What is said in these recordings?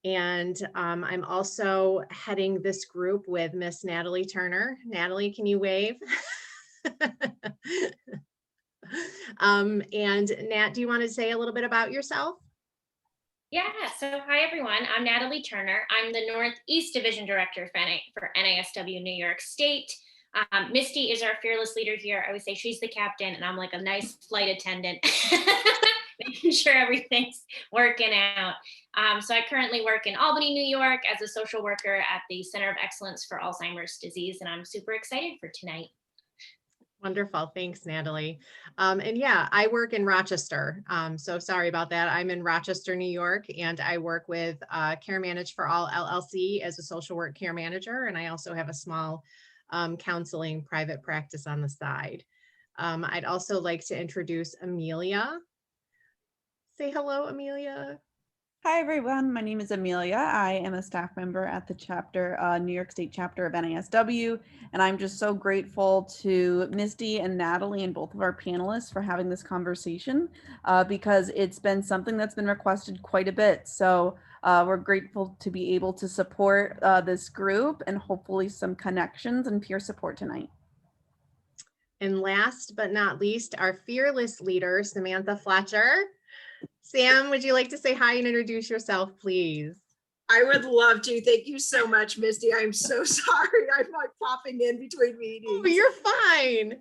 And I'm also heading this group with Miss Natalie Turner. Natalie, can you wave? And Nat, do you want to say a little bit about yourself? Yeah, so hi everyone. I'm Natalie Turner. I'm the Northeast Division Director for NASW New York State. Misty is our fearless leader here. I would say she's the captain, and I'm like a nice flight attendant, making sure everything's working out. So I currently work in Albany, New York, as a social worker at the Center of Excellence for Alzheimer's Disease, and I'm super excited for tonight. Wonderful. Thanks, Natalie. And yeah, I work in Rochester. So sorry about that. I'm in Rochester, New York, and I work with Care Manage for All LLC as a social work care manager. And I also have a small counseling private practice on the side. I'd also like to introduce Amelia. Say hello, Amelia. Hi, everyone. My name is Amelia. I am a staff member at the chapter, New York State chapter of NASW, and I'm just so grateful to Misty and Natalie and both of our panelists for having this conversation because it's been something that's been requested quite a bit. So we're grateful to be able to support this group and hopefully some connections and peer support tonight. And last but not least, our fearless leader, Samantha Fletcher. Sam, would you like to say hi and introduce yourself, please? I would love to. Thank you so much, Misty. I'm so sorry. I'm like popping in between meetings. Oh, you're fine.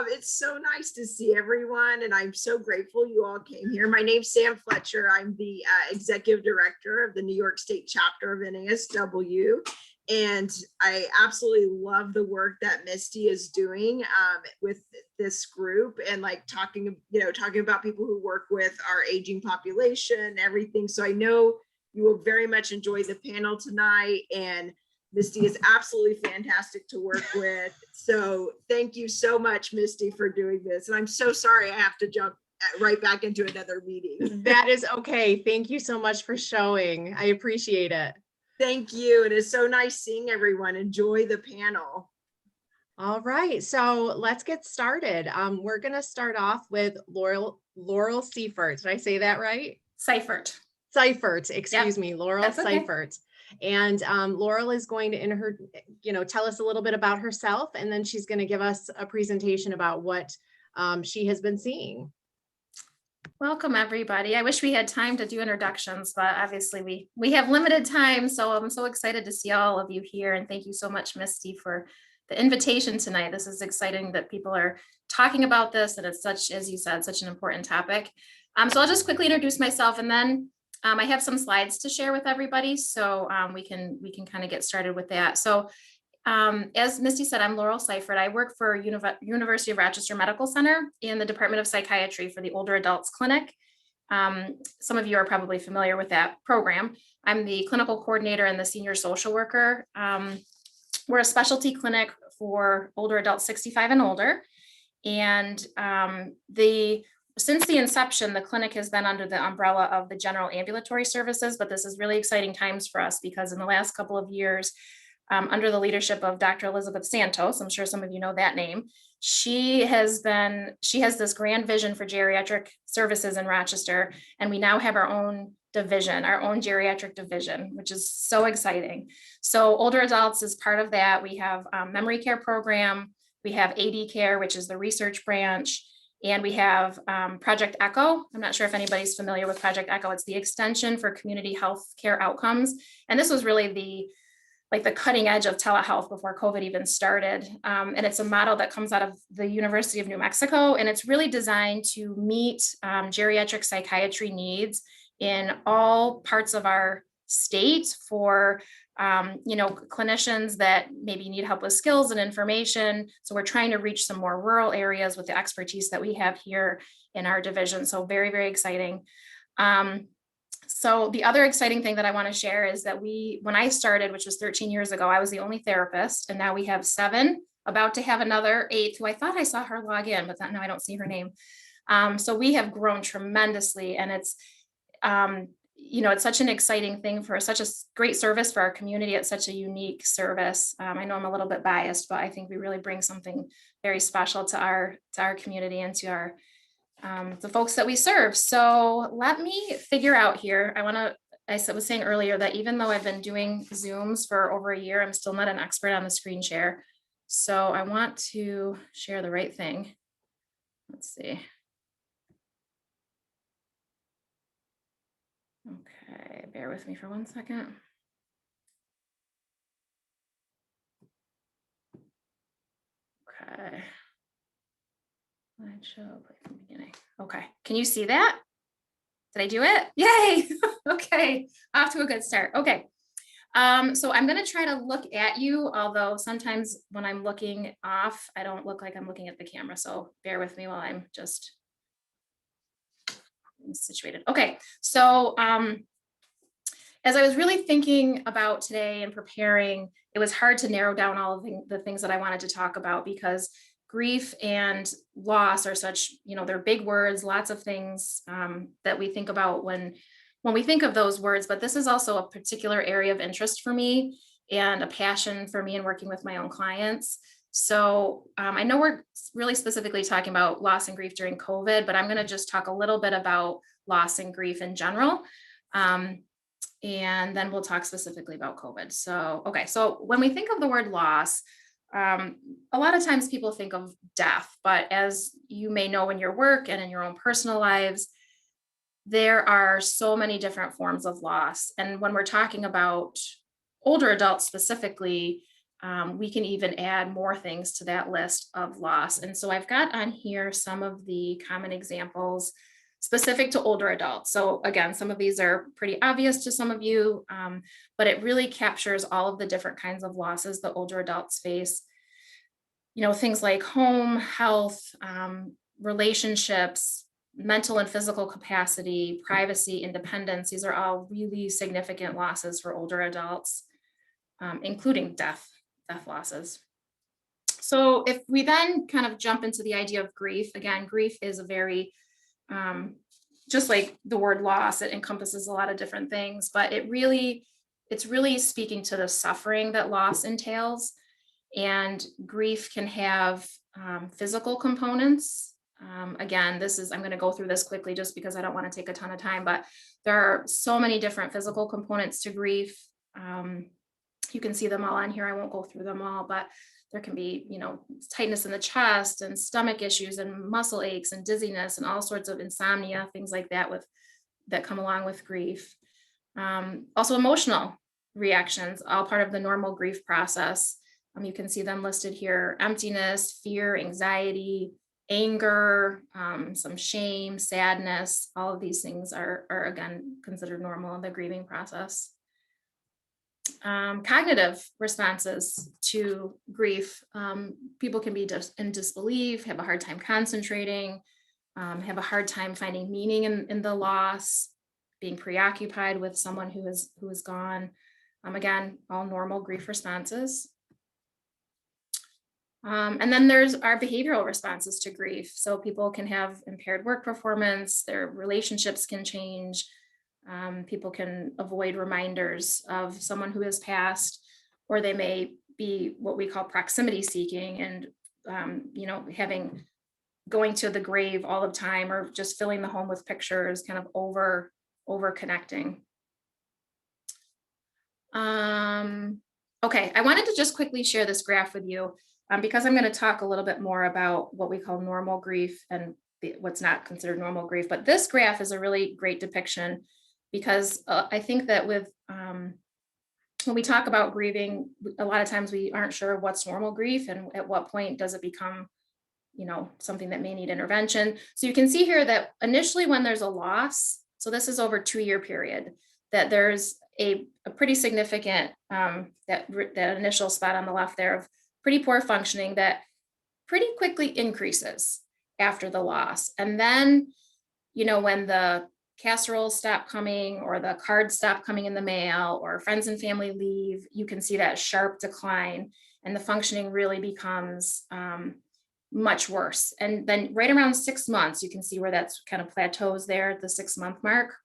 It's so nice to see everyone, and I'm so grateful you all came here. My name's Sam Fletcher. I'm the executive director of the New York State chapter of NASW. And I absolutely love the work that Misty is doing with this group and like talking about people who work with our aging population, everything. So I know you will very much enjoy the panel tonight, and Misty is absolutely fantastic to work with. So thank you so much, Misty, for doing this. And I'm so sorry I have to jump right back into another meeting. That is okay. Thank you so much for showing. I appreciate it. Thank you. It is so nice seeing everyone. Enjoy the panel. All right, so let's get started. We're going to start off with Laurel Seifert. Did I say that right? Seifert. Excuse me, Laurel That's okay. Seifert. And Laurel is going to tell us a little bit about herself, and then she's going to give us a presentation about what she has been seeing. Welcome, everybody. I wish we had time to do introductions, but obviously we have limited time. So I'm so excited to see all of you here. And thank you so much, Misty, for the invitation tonight. This is exciting that people are talking about this. And it's such, as you said, such an important topic. So I'll just quickly introduce myself, and then I have some slides to share with everybody. So we can kind of get started with that. So as Misty said, I'm Laurel Seifert. I work for University of Rochester Medical Center in the Department of Psychiatry for the Older Adults Clinic. Some of you are probably familiar with that program. I'm the clinical coordinator and the senior social worker. We're a specialty clinic for older adults 65 and older. And since the inception, the clinic has been under the umbrella of the general ambulatory services, but this is really exciting times for us because in the last couple of years, under the leadership of Dr. Elizabeth Santos, I'm sure some of you know that name. She has this grand vision for geriatric services in Rochester, and we now have our own division, our own geriatric division, which is so exciting. So older adults is part of that. We have a memory care program, we have AD care, which is the research branch, and we have Project ECHO. I'm not sure if anybody's familiar with Project ECHO. It's the extension for community health care outcomes. And this was really the cutting edge of telehealth before COVID even started. And it's a model that comes out of the University of New Mexico. And it's really designed to meet geriatric psychiatry needs in all parts of our state for clinicians that maybe need help with skills and information. So we're trying to reach some more rural areas with the expertise that we have here in our division. So very, very exciting. So the other exciting thing that I want to share is that when I started, which was 13 years ago, I was the only therapist, and now we have 7, about to have another 8th, who I thought I saw her log in, but now I don't see her name. So we have grown tremendously, and it's such an exciting thing for such a great service for our community. It's such a unique service. I know I'm a little bit biased, but I think we really bring something very special to our community and to our the folks that we serve. So let me figure out here. I want to was saying earlier that even though I've been doing Zooms for over a year, I'm still not an expert on the screen share. So I want to share the right thing. Let's see. Okay, bear with me for 1 second. Okay. Slideshow, play from the beginning. Okay, can you see that? Did I do it? Yay! Okay, off to a good start. Okay, so I'm gonna try to look at you, although sometimes when I'm looking off, I don't look like I'm looking at the camera, so bear with me while I'm just situated. Okay, so as I was really thinking about today and preparing, it was hard to narrow down all of the things that I wanted to talk about, because grief and loss are such, they're big words, lots of things that we think about when we think of those words, but this is also a particular area of interest for me and a passion for me in working with my own clients. So I know we're really specifically talking about loss and grief during COVID, but I'm going to just talk a little bit about loss and grief in general. And then we'll talk specifically about COVID. So, okay, so when we think of the word loss, a lot of times people think of death, but as you may know in your work and in your own personal lives, there are so many different forms of loss. And when we're talking about older adults specifically, we can even add more things to that list of loss. And so I've got on here some of the common examples specific to older adults. So again, some of these are pretty obvious to some of you, but it really captures all of the different kinds of losses that older adults face. Things like home, health, relationships, mental and physical capacity, privacy, independence. These are all really significant losses for older adults, including death losses. So if we then kind of jump into the idea of grief, again, grief is a very just like the word loss, it encompasses a lot of different things, but it's really speaking to the suffering that loss entails. And grief can have physical components. Again, I'm going to go through this quickly just because I don't want to take a ton of time, but there are so many different physical components to grief. You can see them all on here. I won't go through them all, but there can be, tightness in the chest and stomach issues and muscle aches and dizziness and all sorts of insomnia, things like that that come along with grief. Also emotional reactions, all part of the normal grief process. You can see them listed here: emptiness, fear, anxiety, anger, some shame, sadness. All of these things are again considered normal in the grieving process. Cognitive responses to grief. People can be in disbelief, have a hard time concentrating, have a hard time finding meaning in the loss, being preoccupied with someone who is gone. Again, all normal grief responses. And then there's our behavioral responses to grief. So people can have impaired work performance, their relationships can change. People can avoid reminders of someone who has passed, or they may be what we call proximity seeking and, going to the grave all the time, or just filling the home with pictures, kind of over connecting. Okay, I wanted to just quickly share this graph with you because I'm going to talk a little bit more about what we call normal grief and what's not considered normal grief. But this graph is a really great depiction, because I think that when we talk about grieving, a lot of times we aren't sure what's normal grief and at what point does it become, something that may need intervention. So you can see here that initially when there's a loss, so this is over a 2-year period, that there's a pretty significant, that initial spot on the left there of pretty poor functioning that pretty quickly increases after the loss. And then, when the casseroles stop coming, or the cards stop coming in the mail, or friends and family leave, you can see that sharp decline, and the functioning really becomes much worse. And then right around 6 months, you can see where that's kind of plateaus there at the 6-month mark.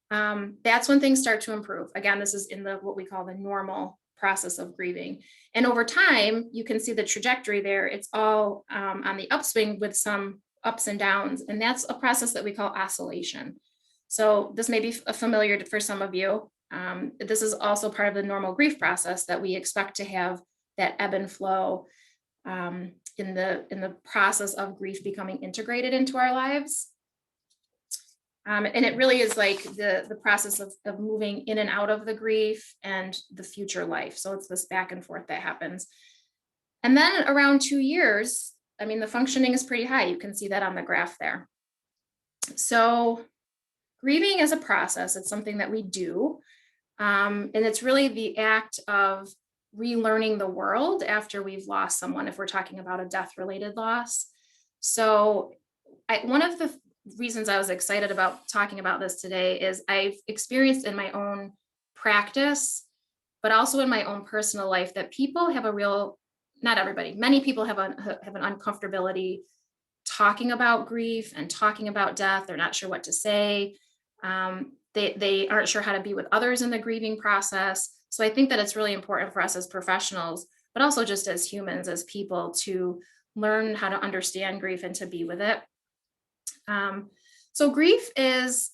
That's when things start to improve. Again, this is in what we call the normal process of grieving. And over time, you can see the trajectory there. It's all on the upswing with some ups and downs. And that's a process that we call oscillation. So this may be familiar for some of you. This is also part of the normal grief process that we expect to have that ebb and flow in the process of grief becoming integrated into our lives. And it really is like the process of moving in and out of the grief and the future life. So it's this back and forth that happens. And then around 2 years, I mean, the functioning is pretty high. You can see that on the graph there. So grieving is a process. It's something that we do. And it's really the act of relearning the world after we've lost someone, if we're talking about a death-related loss. So one of the reasons I was excited about talking about this today is I've experienced in my own practice, but also in my own personal life, that people have a real, not everybody, many people have an uncomfortability talking about grief and talking about death. They're not sure what to say. They aren't sure how to be with others in the grieving process. So I think that it's really important for us as professionals, but also just as humans, as people, to learn how to understand grief and to be with it. So grief is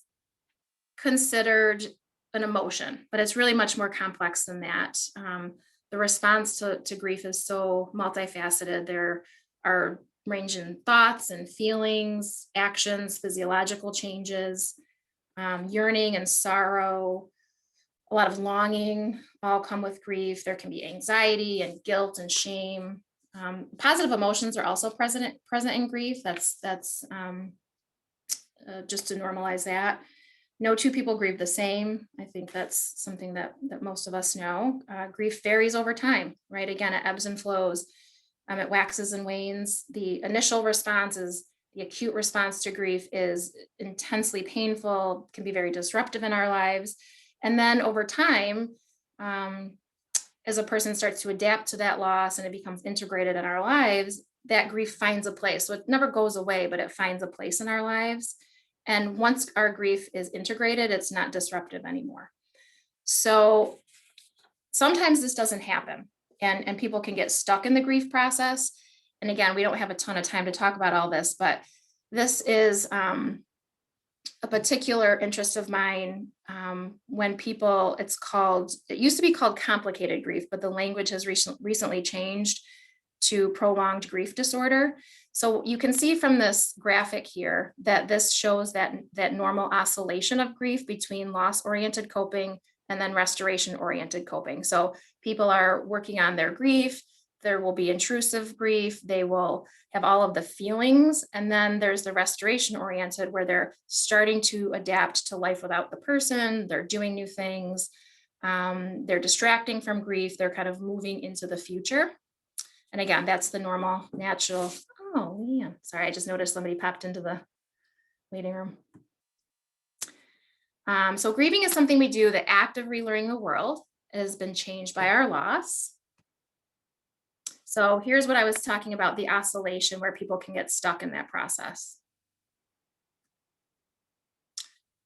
considered an emotion, but it's really much more complex than that. The response to grief is so multifaceted. There are range in thoughts and feelings, actions, physiological changes, yearning and sorrow, a lot of longing all come with grief. There can be anxiety and guilt and shame. Positive emotions are also present in grief. That's just to normalize that. No two people grieve the same. I think that's something that most of us know. Grief varies over time, right? Again, it ebbs and flows. It waxes and wanes. The initial response is the acute response to grief is intensely painful, can be very disruptive in our lives. And then over time, as a person starts to adapt to that loss and it becomes integrated in our lives, that grief finds a place. So it never goes away, but it finds a place in our lives. And once our grief is integrated, it's not disruptive anymore. So sometimes this doesn't happen, and people can get stuck in the grief process. And again, we don't have a ton of time to talk about all this, but this is a particular interest of mine. When people, it used to be called complicated grief, but the language has recently changed to prolonged grief disorder. So you can see from this graphic here that this shows that normal oscillation of grief between loss-oriented coping and then restoration-oriented coping. So people are working on their grief. There will be intrusive grief. They will have all of the feelings. And then there's the restoration-oriented, where they're starting to adapt to life without the person. They're doing new things. They're distracting from grief. They're kind of moving into the future. And again, that's the normal, natural. Oh, man. Sorry, I just noticed somebody popped into the waiting room. So grieving is something we do. The act of relearning the world has been changed by our loss. So here's what I was talking about, the oscillation where people can get stuck in that process.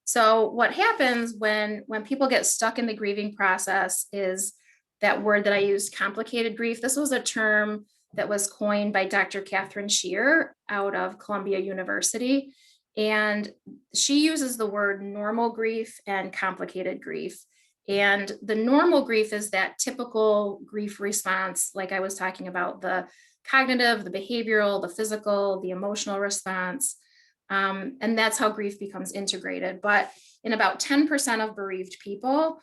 So what happens when people get stuck in the grieving process is that word that I used, complicated grief. This was a term that was coined by Dr. Catherine Shear out of Columbia University. And she uses the word normal grief and complicated grief. And the normal grief is that typical grief response, like I was talking about, the cognitive, the behavioral, the physical, the emotional response. And that's how grief becomes integrated. But in about 10% of bereaved people,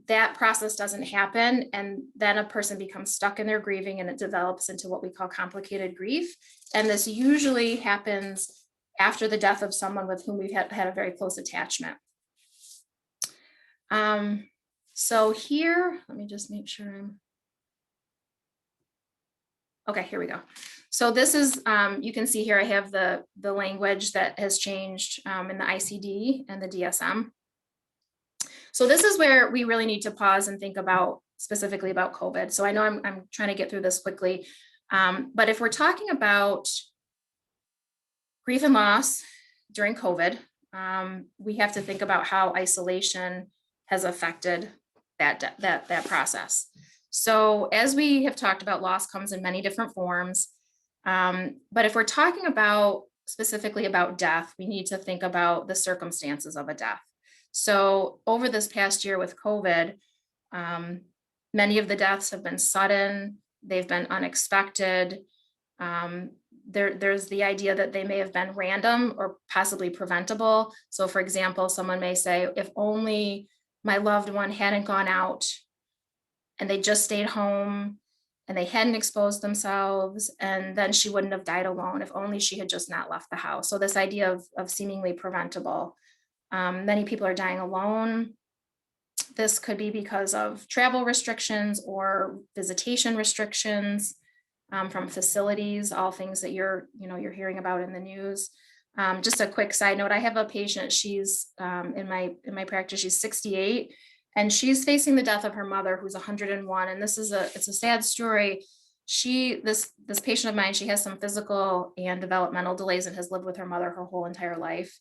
that process doesn't happen. And then a person becomes stuck in their grieving and it develops into what we call complicated grief. And this usually happens after the death of someone with whom we've had a very close attachment. So here, let me just make sure okay, here we go. So this is, you can see here, I have the language that has changed in the ICD and the DSM. So this is where we really need to pause and think about specifically about COVID. So I know I'm trying to get through this quickly, but if we're talking about grief and loss during COVID, we have to think about how isolation has affected that process. So as we have talked about, loss comes in many different forms. But if we're talking about specifically about death, we need to think about the circumstances of a death. So over this past year with COVID, many of the deaths have been sudden, they've been unexpected. There's the idea that they may have been random or possibly preventable. So for example, someone may say, if only my loved one hadn't gone out and they just stayed home and they hadn't exposed themselves, and then she wouldn't have died alone if only she had just not left the house. So this idea of seemingly preventable. Many people are dying alone. This could be because of travel restrictions or visitation restrictions from facilities, all things that you're hearing about in the news. Just a quick side note, I have a patient, she's in my practice, she's 68, and she's facing the death of her mother, who's 101. And it's a sad story. This patient of mine, she has some physical and developmental delays and has lived with her mother her whole entire life.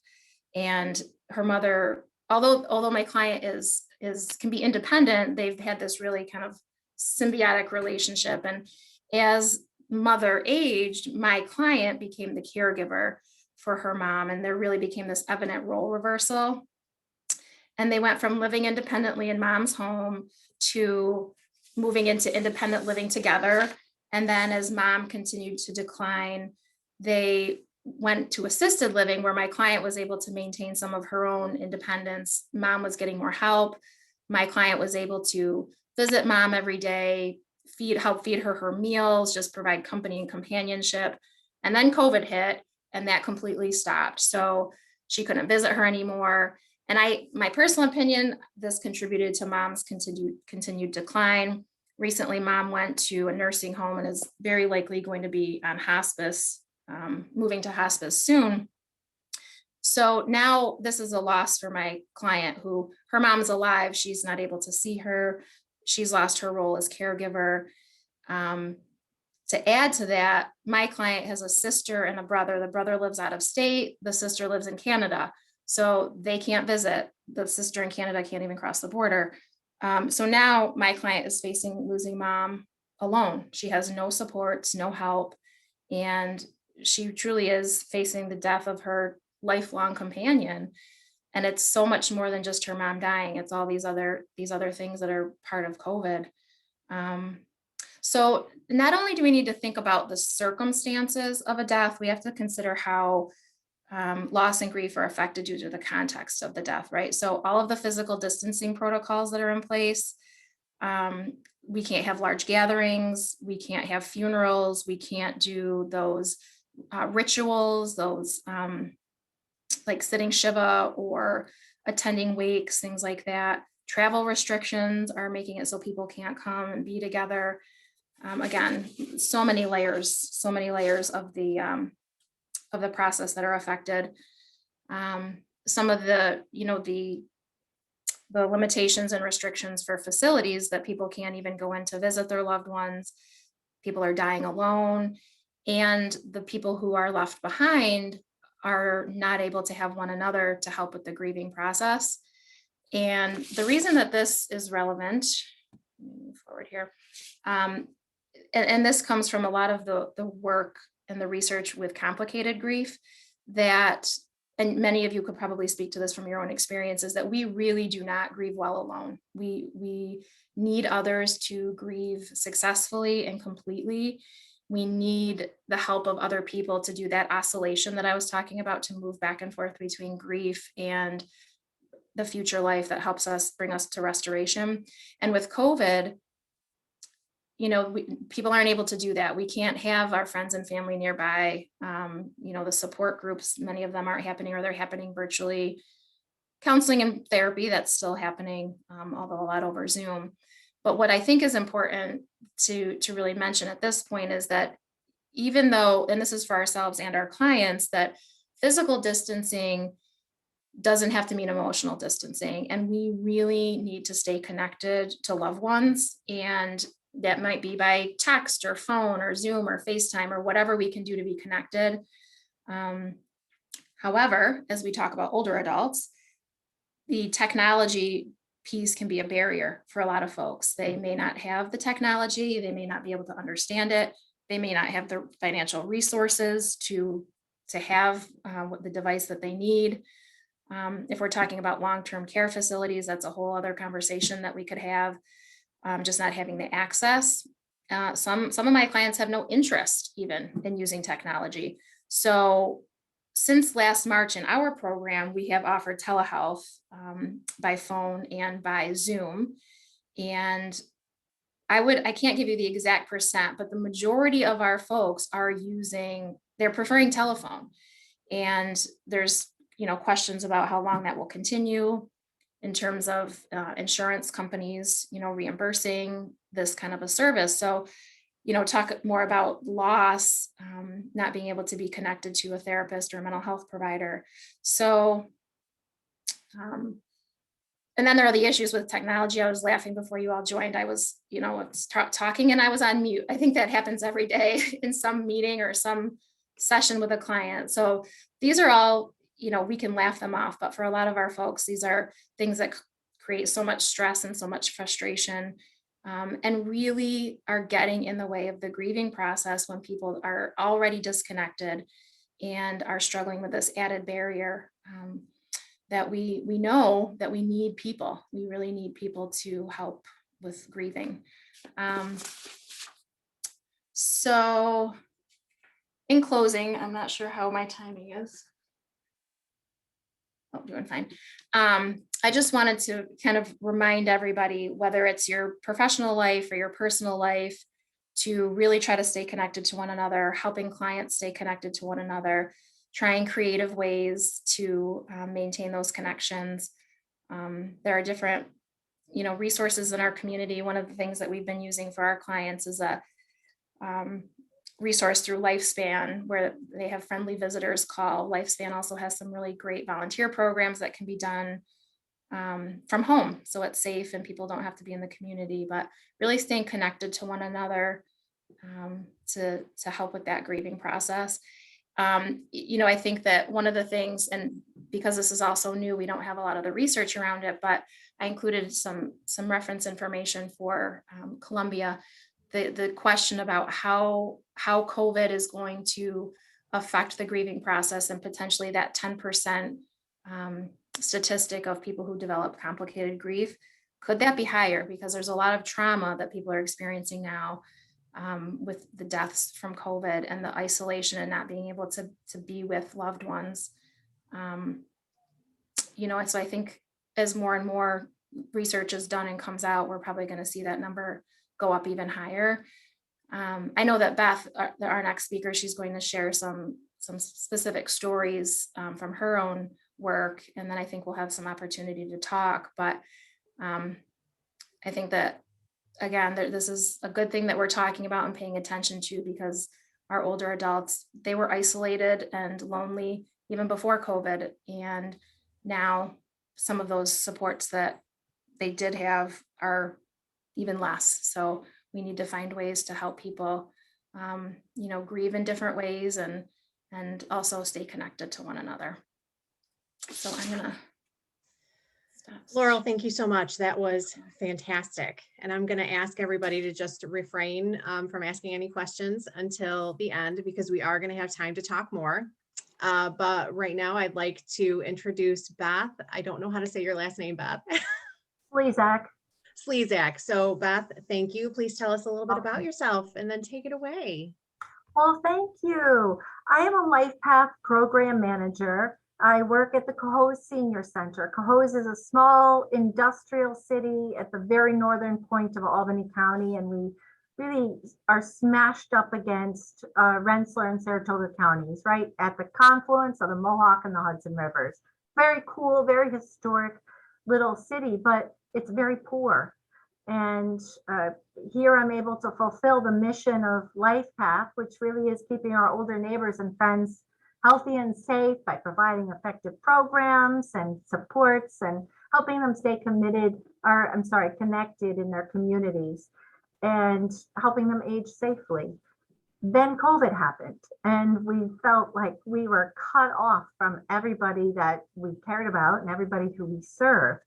And her mother, although my client can be independent, they've had this really kind of symbiotic relationship. And as mother aged, my client became the caregiver for her mom, and there really became this evident role reversal. And they went from living independently in mom's home to moving into independent living together. And then as mom continued to decline, they went to assisted living, where my client was able to maintain some of her own independence. Mom was getting more help. My client was able to visit mom every day, help feed her meals, just provide company and companionship. And then COVID hit, and that completely stopped. So she couldn't visit her anymore. And my personal opinion, this contributed to mom's continued decline. Recently, mom went to a nursing home and is very likely going to be on hospice, moving to hospice soon. So now this is a loss for my client, who her mom's alive. She's not able to see her. She's lost her role as caregiver. To add to that, my client has a sister and a brother. The brother lives out of state. The sister lives in Canada. So they can't visit. The sister in Canada can't even cross the border. So now my client is facing losing mom alone. She has no supports, no help. And she truly is facing the death of her lifelong companion. And it's so much more than just her mom dying. It's all these other things that are part of COVID. So not only do we need to think about the circumstances of a death, we have to consider how loss and grief are affected due to the context of the death, right? So all of the physical distancing protocols that are in place, we can't have large gatherings, we can't have funerals, we can't do those rituals, those like sitting Shiva or attending wakes, things like that. Travel restrictions are making it so people can't come and be together. Again, so many layers of the process that are affected. Some of the limitations and restrictions for facilities, that people can't even go in to visit their loved ones. People are dying alone, and the people who are left behind are not able to have one another to help with the grieving process. And the reason that this is relevant, move forward here, and this comes from a lot of the work and the research with complicated grief, that, and many of you could probably speak to this from your own experiences, that we really do not grieve well alone. We need others to grieve successfully and completely. We need the help of other people to do that oscillation that I was talking about, to move back and forth between grief and the future life that helps us bring us to restoration. And with COVID, people aren't able to do that. We can't have our friends and family nearby. The support groups, many of them aren't happening, or they're happening virtually. Counseling and therapy, that's still happening, although a lot over Zoom. But what I think is important to really mention at this point is that, even though, and this is for ourselves and our clients, that physical distancing doesn't have to mean emotional distancing. And we really need to stay connected to loved ones. And that might be by text or phone or Zoom or FaceTime or whatever we can do to be connected. However, as we talk about older adults, the technology piece can be a barrier for a lot of folks. They may not have the technology, they may not be able to understand it, they may not have the financial resources to have the device that they need. If we're talking about long-term care facilities, that's a whole other conversation that we could have, just not having the access. Some of my clients have no interest even in using technology. So since last March in our program, we have offered telehealth by phone and by Zoom. And I can't give you the exact percent, but the majority of our folks are they're preferring telephone. And there's, questions about how long that will continue in terms of insurance companies, reimbursing this kind of a service. So, talk more about loss, not being able to be connected to a therapist or a mental health provider. So, and then there are the issues with technology. I was laughing before you all joined. I was, talking and I was on mute. I think that happens every day in some meeting or some session with a client. So these are all, we can laugh them off, but for a lot of our folks, these are things that create so much stress and so much frustration, and really are getting in the way of the grieving process when people are already disconnected and are struggling with this added barrier. That we know that we need people. We really need people to help with grieving. So in closing, I'm not sure how my timing is. Oh, doing fine. I just wanted to kind of remind everybody, whether it's your professional life or your personal life, to really try to stay connected to one another, helping clients stay connected to one another, trying creative ways to maintain those connections. There are different, resources in our community. One of the things that we've been using for our clients is a resource through Lifespan, where they have friendly visitors call. Lifespan also has some really great volunteer programs that can be done from home. So it's safe and people don't have to be in the community, but really staying connected to one another to help with that grieving process. I think that one of the things, and because this is also new, we don't have a lot of the research around it, but I included some reference information for Columbia, the question about how COVID is going to affect the grieving process, and potentially that 10% statistic of people who develop complicated grief. Could that be higher? Because there's a lot of trauma that people are experiencing now, with the deaths from COVID and the isolation and not being able to be with loved ones. And so I think as more and more research is done and comes out, we're probably going to see that number go up even higher. I know that Beth, our next speaker, she's going to share some specific stories from her own work. And then I think we'll have some opportunity to talk, but I think that, again, this is a good thing that we're talking about and paying attention to, because our older adults, they were isolated and lonely even before COVID. And now some of those supports that they did have are even less. So we need to find ways to help people, grieve in different ways and also stay connected to one another. So I'm gonna stop. Laurel, thank you so much. That was fantastic. And I'm going to ask everybody to just refrain from asking any questions until the end, because we are going to have time to talk more. But right now I'd like to introduce Beth. I don't know how to say your last name, Beth. Slezak. Slezak. So Beth, thank you. Please tell us a little bit about yourself and then take it away. Well, thank you. I am a Life Path program manager. I work at the Cohoes Senior Center. Cohoes is a small industrial city at the very northern point of Albany County, and we really are smashed up against Rensselaer and Saratoga counties, right at the confluence of the Mohawk and the Hudson Rivers. Very cool, very historic little city, but it's very poor. And here I'm able to fulfill the mission of Life Path, which really is keeping our older neighbors and friends healthy and safe by providing effective programs and supports and helping them stay connected in their communities and helping them age safely. Then COVID happened, and we felt like we were cut off from everybody that we cared about and everybody who we served.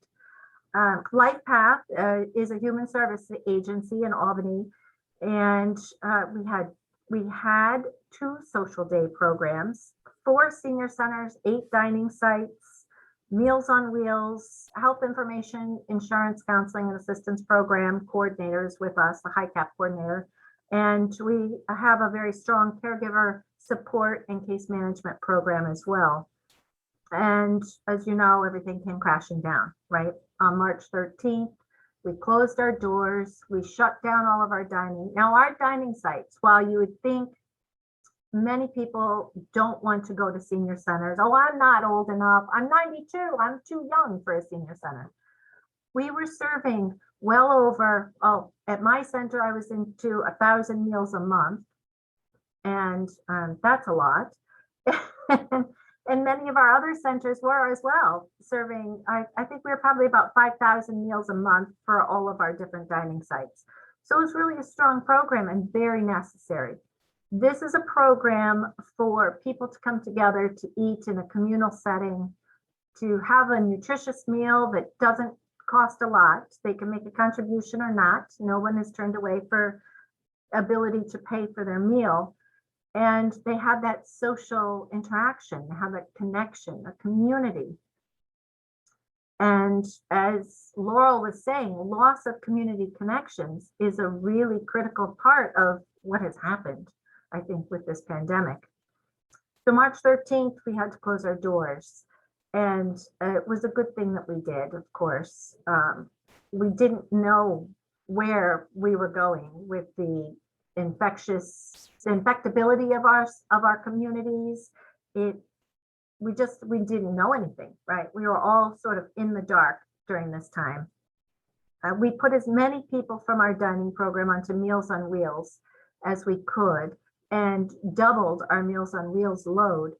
Life Path is a human service agency in Albany, and we had 2 social day programs, 4 senior centers, 8 dining sites, Meals on Wheels, health information, insurance, counseling, and assistance program coordinators with us, the HICAP coordinator. And we have a very strong caregiver support and case management program as well. And as you know, everything came crashing down, right? On March 13th, we closed our doors, we shut down all of our dining. Now, our dining sites, while you would think many people don't want to go to senior centers, oh, I'm not old enough, I'm 92, I'm too young for a senior center. We were serving well over, at my center, I was into 1,000 meals a month. And that's a lot. And many of our other centers were as well, serving, I think we were probably about 5,000 meals a month for all of our different dining sites. So it was really a strong program and very necessary. This is a program for people to come together to eat in a communal setting, to have a nutritious meal that doesn't cost a lot. They can make a contribution or not. No one is turned away for ability to pay for their meal. And they have that social interaction, they have that connection, a community. And as Laurel was saying, loss of community connections is a really critical part of what has happened, I think, with this pandemic. So March 13th, we had to close our doors. And it was a good thing that we did, of course. We didn't know where we were going with the infectability of our communities. We didn't know anything, right? We were all sort of in the dark during this time. We put as many people from our dining program onto Meals on Wheels as we could and doubled our Meals on Wheels load.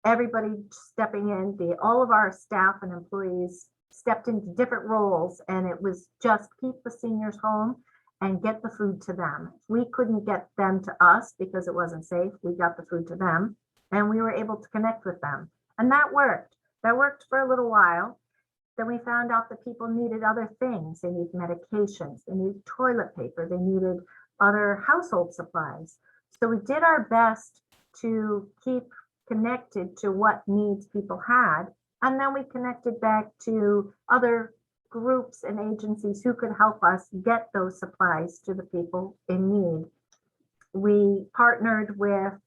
Everybody stepping in, all of our staff and employees stepped into different roles, and it was just keep the seniors home and get the food to them. We couldn't get them to us because it wasn't safe. We got the food to them and we were able to connect with them. And that worked. That worked for a little while. Then we found out that people needed other things. They needed medications, they needed toilet paper, they needed other household supplies. So we did our best to keep connected to what needs people had. And then we connected back to other groups and agencies who could help us get those supplies to the people in need. We partnered with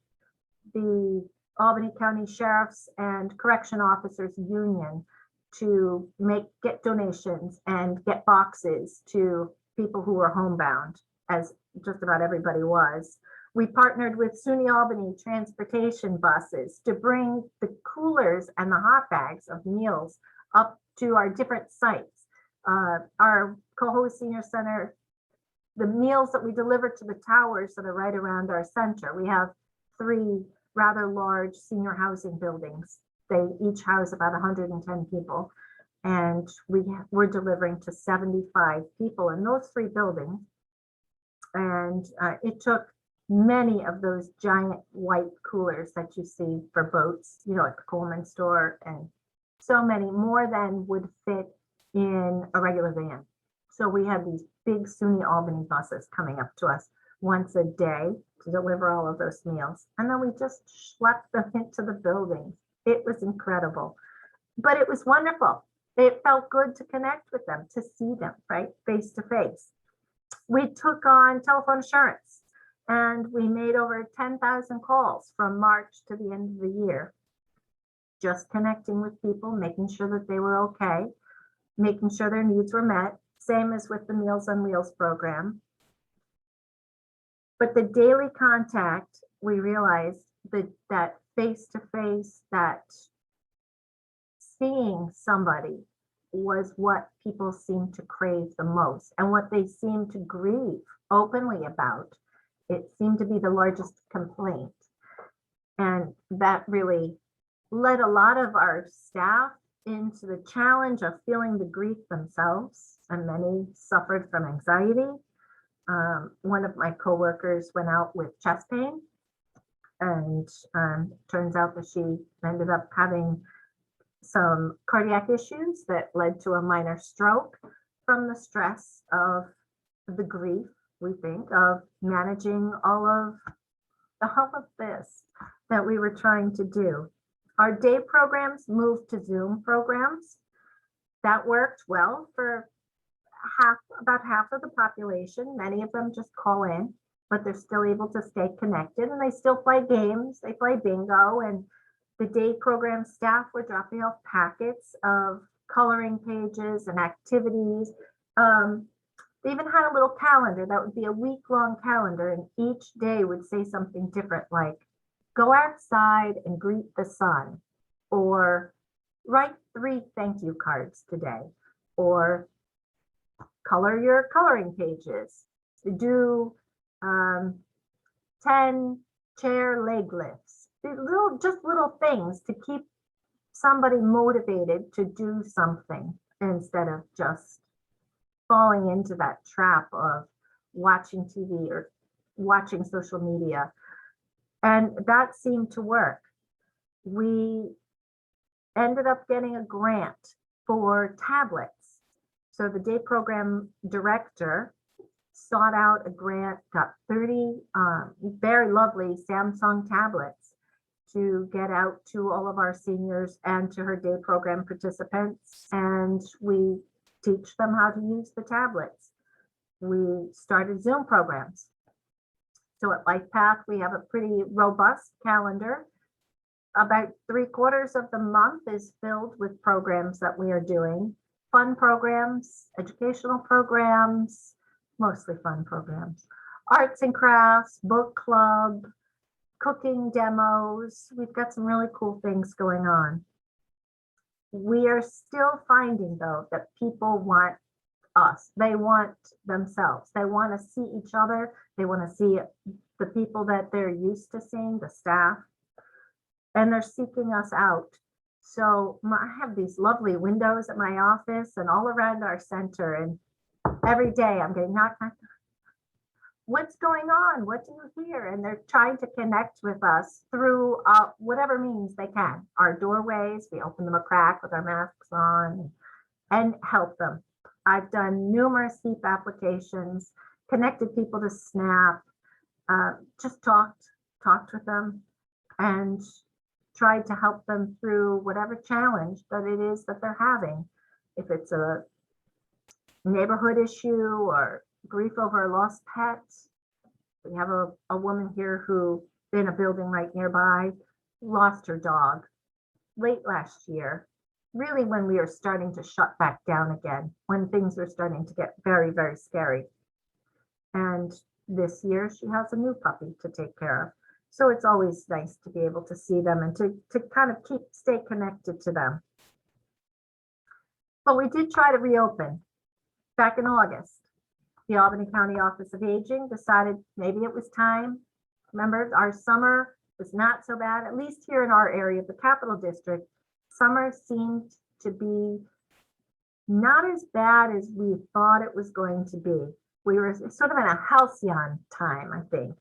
the Albany County Sheriff's and Correction Officers Union to get donations and get boxes to people who were homebound, as just about everybody was. We partnered with SUNY Albany transportation buses to bring the coolers and the hot bags of meals up to our different sites. Our Cohoes Senior Center, the meals that we deliver to the towers that are right around our center. We have 3 rather large senior housing buildings. They each house about 110 people. And we're delivering to 75 people in those 3 buildings. And it took many of those giant white coolers that you see for boats, at the Coleman store, and so many more than would fit in a regular van. So we had these big SUNY Albany buses coming up to us once a day to deliver all of those meals. And then we just schlepped them into the buildings. It was incredible, but it was wonderful. It felt good to connect with them, to see them, right, face to face. We took on telephone insurance and we made over 10,000 calls from March to the end of the year, just connecting with people, making sure that they were okay, making sure their needs were met, same as with the Meals on Wheels program. But the daily contact, we realized that face-to-face, that seeing somebody was what people seemed to crave the most and what they seemed to grieve openly about. It seemed to be the largest complaint. And that really led a lot of our staff into the challenge of feeling the grief themselves, and many suffered from anxiety. One of my coworkers went out with chest pain, and turns out that she ended up having some cardiac issues that led to a minor stroke from the stress of the grief, we think, of managing all of this that we were trying to do. Our day programs moved to Zoom programs. That worked well for about half of the population. Many of them just call in, but they're still able to stay connected, and they still play games. They play bingo, and the day program staff were dropping off packets of coloring pages and activities. They even had a little calendar that would be a week-long calendar, and each day would say something different, like go outside and greet the sun, or write 3 thank you cards today, or color your coloring pages, do 10 chair leg lifts. Just little things to keep somebody motivated to do something instead of just falling into that trap of watching TV or watching social media. And that seemed to work. We ended up getting a grant for tablets. So the day program director sought out a grant, got 30 very lovely Samsung tablets to get out to all of our seniors and to her day program participants. And we teach them how to use the tablets. We started Zoom programs. So at LifePath, we have a pretty robust calendar. About 3/4 of the month is filled with programs that we are doing. Fun programs, educational programs, mostly fun programs, arts and crafts, book club, cooking demos. We've got some really cool things going on. We are still finding, though, that people want us. They want themselves. They want to see each other. They want to see the people that they're used to seeing, the staff, and they're seeking us out. So I have these lovely windows at my office and all around our center, and every day I'm getting knocked. What's going on? What do you hear? And they're trying to connect with us through whatever means they can. Our doorways, we open them a crack with our masks on and help them. I've done numerous HEAP applications, connected people to SNAP, just talked with them and tried to help them through whatever challenge that it is that they're having. If it's a neighborhood issue or grief over a lost pet. We have a woman here who, in a building right nearby, lost her dog late last year, really when we were starting to shut back down again, when things were starting to get very, very scary. And this year she has a new puppy to take care of. So it's always nice to be able to see them and to kind of stay connected to them. But we did try to reopen back in August. The Albany County Office of Aging decided maybe it was time. Remember, our summer was not so bad, at least here in our area, the Capital District. Summer seemed to be not as bad as we thought it was going to be. We were sort of in a halcyon time, I think.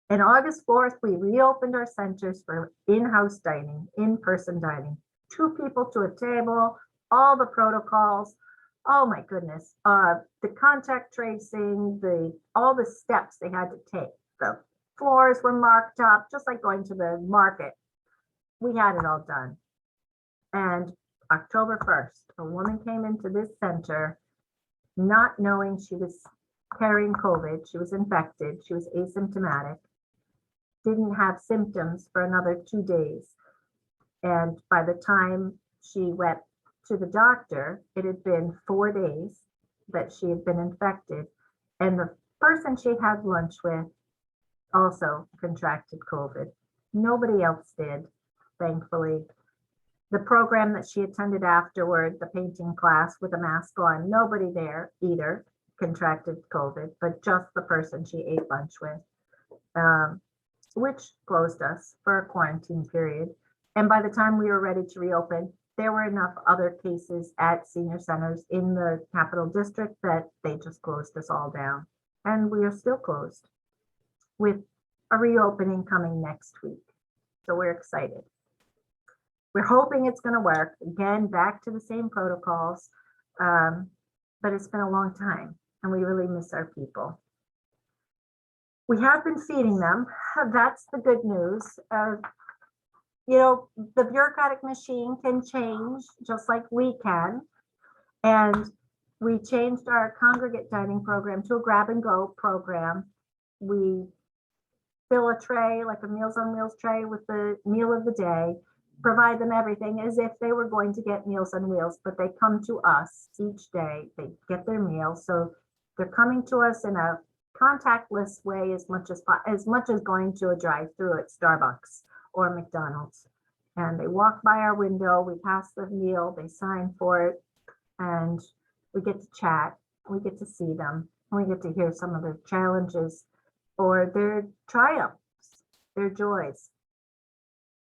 And August 4th, we reopened our centers for in-house dining, in-person dining, 2 people to a table, all the protocols. Oh my goodness, the contact tracing, all the steps they had to take. The floors were marked up, just like going to the market. We had it all done. And October 1st, a woman came into this center not knowing she was carrying COVID. She was infected. She was asymptomatic. Didn't have symptoms for another 2 days. And by the time she went to the doctor, it had been 4 days that she had been infected. And the person she had lunch with also contracted COVID. Nobody else did, thankfully. The program that she attended afterward, the painting class with a mask on, nobody there either contracted COVID, but just the person she ate lunch with, which closed us for a quarantine period. And by the time we were ready to reopen, there were enough other cases at senior centers in the Capital District that they just closed us all down. And we are still closed with a reopening coming next week. So we're excited. We're hoping it's going to work. Again, back to the same protocols, but it's been a long time and we really miss our people. We have been feeding them. That's the good news. you know, the bureaucratic machine can change just like we can. And we changed our congregate dining program to a grab and go program. We fill a tray, like a Meals on Wheels tray, with the meal of the day, provide them everything as if they were going to get Meals on Wheels, but they come to us each day. They get their meal. So they're coming to us in a contactless way as much as going to a drive-through at Starbucks or McDonald's. And they walk by our window, we pass the meal, they sign for it, and we get to chat, we get to see them, we get to hear some of their challenges or their triumphs, their joys.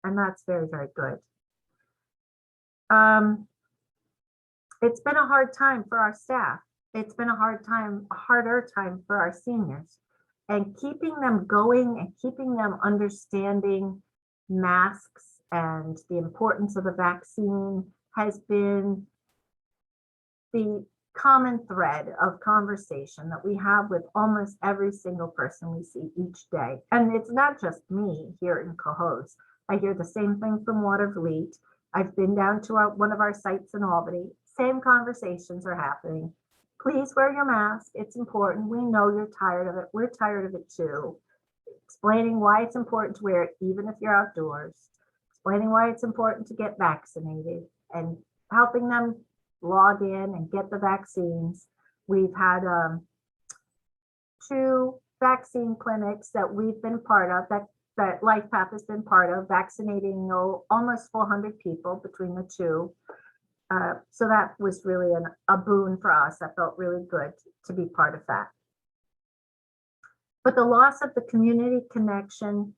And that's very, very good. It's been a hard time for our staff. It's been a harder time for our seniors. And keeping them going and keeping them understanding masks and the importance of the vaccine has been the common thread of conversation that we have with almost every single person we see each day. And it's not just me here in Cohoes. I hear the same thing from Watervliet. I've been down to one of our sites in Albany. Same conversations are happening. Please wear your mask. It's important. We know you're tired of it. We're tired of it too. Explaining why it's important to wear it, even if you're outdoors. Explaining why it's important to get vaccinated and helping them log in and get the vaccines. We've had 2 vaccine clinics that we've been part of, that LifePath has been part of, vaccinating almost 400 people between the 2. So that was really a boon for us. That felt really good to be part of that. But the loss of the community connection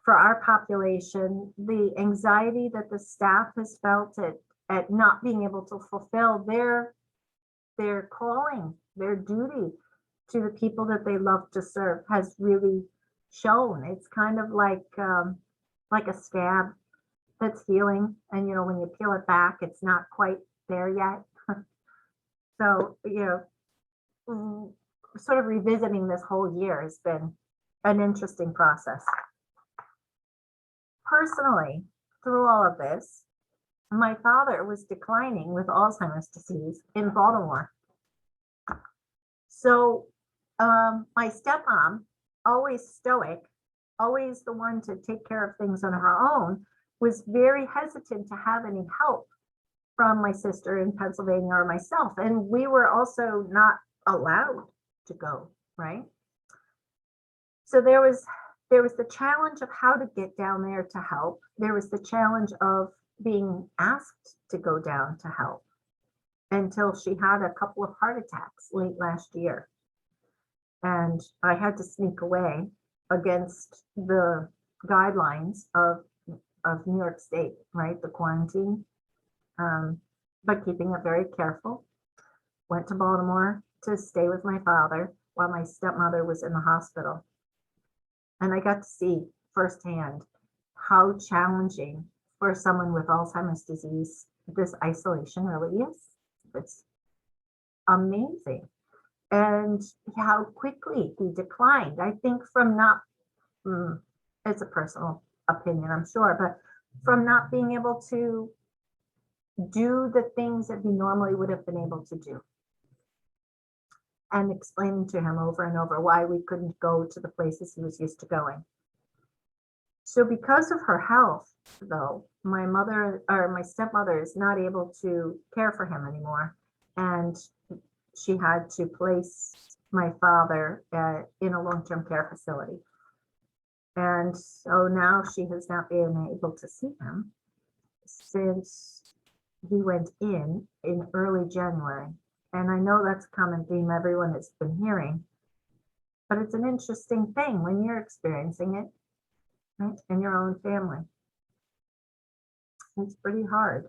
for our population, the anxiety that the staff has felt at not being able to fulfill their calling, their duty to the people that they love to serve has really shown. It's kind of like a scab that's healing, and you know, when you peel it back, it's not quite there yet. So, you know, sort of revisiting this whole year has been an interesting process. Personally, through all of this, my father was declining with Alzheimer's disease in Baltimore. So my stepmom, always stoic, always the one to take care of things on her own, was very hesitant to have any help from my sister in Pennsylvania or myself. And we were also not allowed to go, right? So there was the challenge of how to get down there to help. There was the challenge of being asked to go down to help until she had a couple of heart attacks late last year. And I had to sneak away against the guidelines of New York State, right? The quarantine, but keeping it very careful. Went to Baltimore to stay with my father while my stepmother was in the hospital. And I got to see firsthand how challenging for someone with Alzheimer's disease this isolation really is. It's amazing. And how quickly he declined. I think from not, it's a personal opinion, I'm sure, but from not being able to do the things that he normally would have been able to do. And explaining to him over and over why we couldn't go to the places he was used to going. So because of her health, though, my stepmother is not able to care for him anymore. And she had to place my father in a long-term care facility. And so now she has not been able to see him since he went in early January. And I know that's a common theme everyone has been hearing, but it's an interesting thing when you're experiencing it, right, in your own family. It's pretty hard.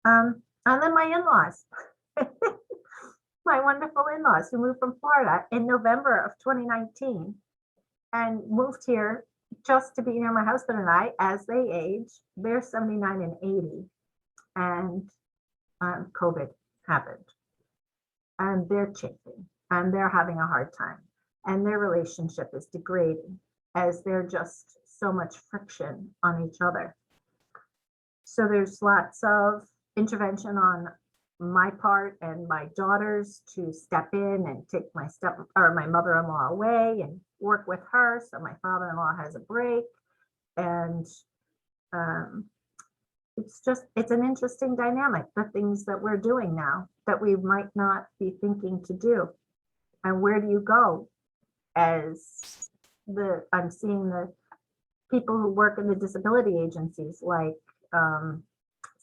And then my in-laws, my wonderful in-laws who moved from Florida in November of 2019 and moved here just to be near my husband and I as they age. They're 79 and 80, and COVID happened, and they're chafing, and they're having a hard time, and their relationship is degrading as they're just so much friction on each other. So there's lots of intervention on my part and my daughters to step in and take my mother-in-law away and work with her. So my father-in-law has a break. And it's an interesting dynamic, the things that we're doing now that we might not be thinking to do. And where do you go as I'm seeing the people who work in the disability agencies like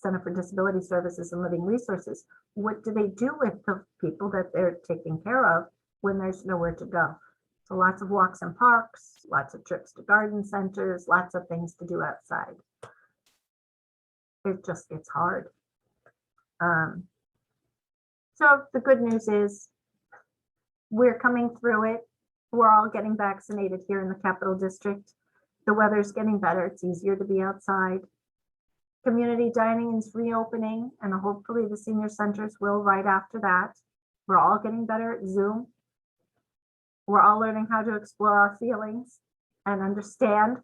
Center for Disability Services and Living Resources. What do they do with the people that they're taking care of when there's nowhere to go? So lots of walks in parks, lots of trips to garden centers, lots of things to do outside. It just gets hard. So the good news is we're coming through it. We're all getting vaccinated here in the Capital District. The weather's getting better. It's easier to be outside. Community dining is reopening, and hopefully the senior centers will right after that. We're all getting better at Zoom. We're all learning how to explore our feelings and understand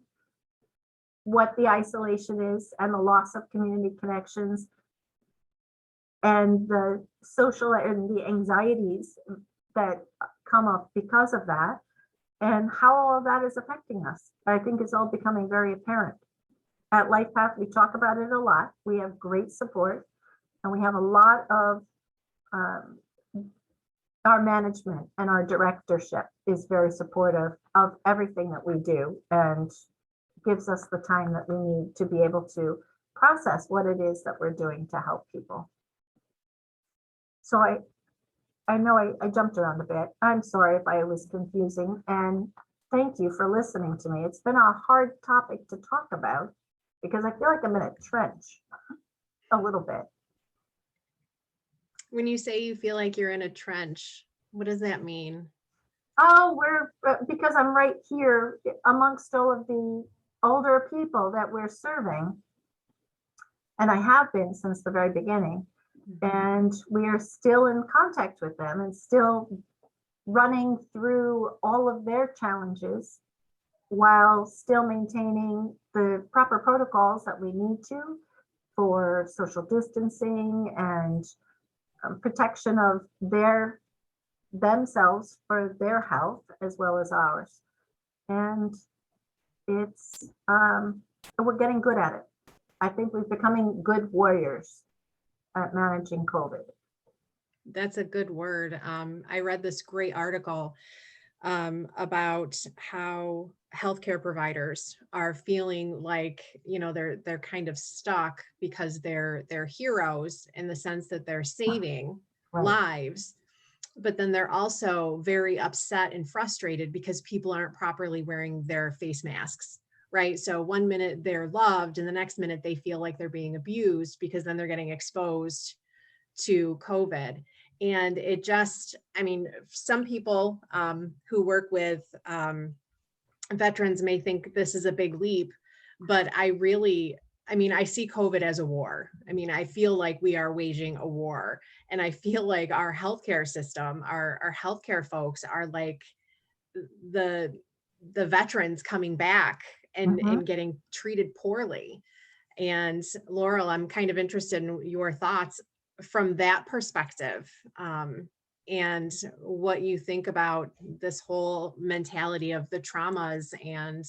what the isolation is and the loss of community connections and the social and the anxieties that come up because of that, and how all of that is affecting us. I think it's all becoming very apparent. At LifePath, we talk about it a lot. We have great support, and we have a lot of our management and our directorship is very supportive of everything that we do and gives us the time that we need to be able to process what it is that we're doing to help people. So I know I jumped around a bit. I'm sorry if I was confusing, and thank you for listening to me. It's been a hard topic to talk about because I feel like I'm in a trench a little bit. When you say you feel like you're in a trench, what does that mean? Oh, because I'm right here amongst all of the older people that we're serving. And I have been since the very beginning. And we are still in contact with them and still running through all of their challenges while still maintaining the proper protocols that we need to for social distancing and protection of themselves for their health as well as ours. And it's we're getting good at it. I think we're becoming good warriors at managing COVID. That's a good word. I read this great article about how healthcare providers are feeling like, they're kind of stuck because they're heroes in the sense that they're saving lives, but then they're also very upset and frustrated because people aren't properly wearing their face masks. Right. So one minute they're loved and the next minute they feel like they're being abused because then they're getting exposed to COVID. And it just, some people who work with veterans may think this is a big leap, but I see COVID as a war. I feel like we are waging a war, and I feel like our healthcare system, our healthcare folks are like the veterans coming back and getting treated poorly. And Laurel, I'm kind of interested in your thoughts from that perspective, and what you think about this whole mentality of the traumas and,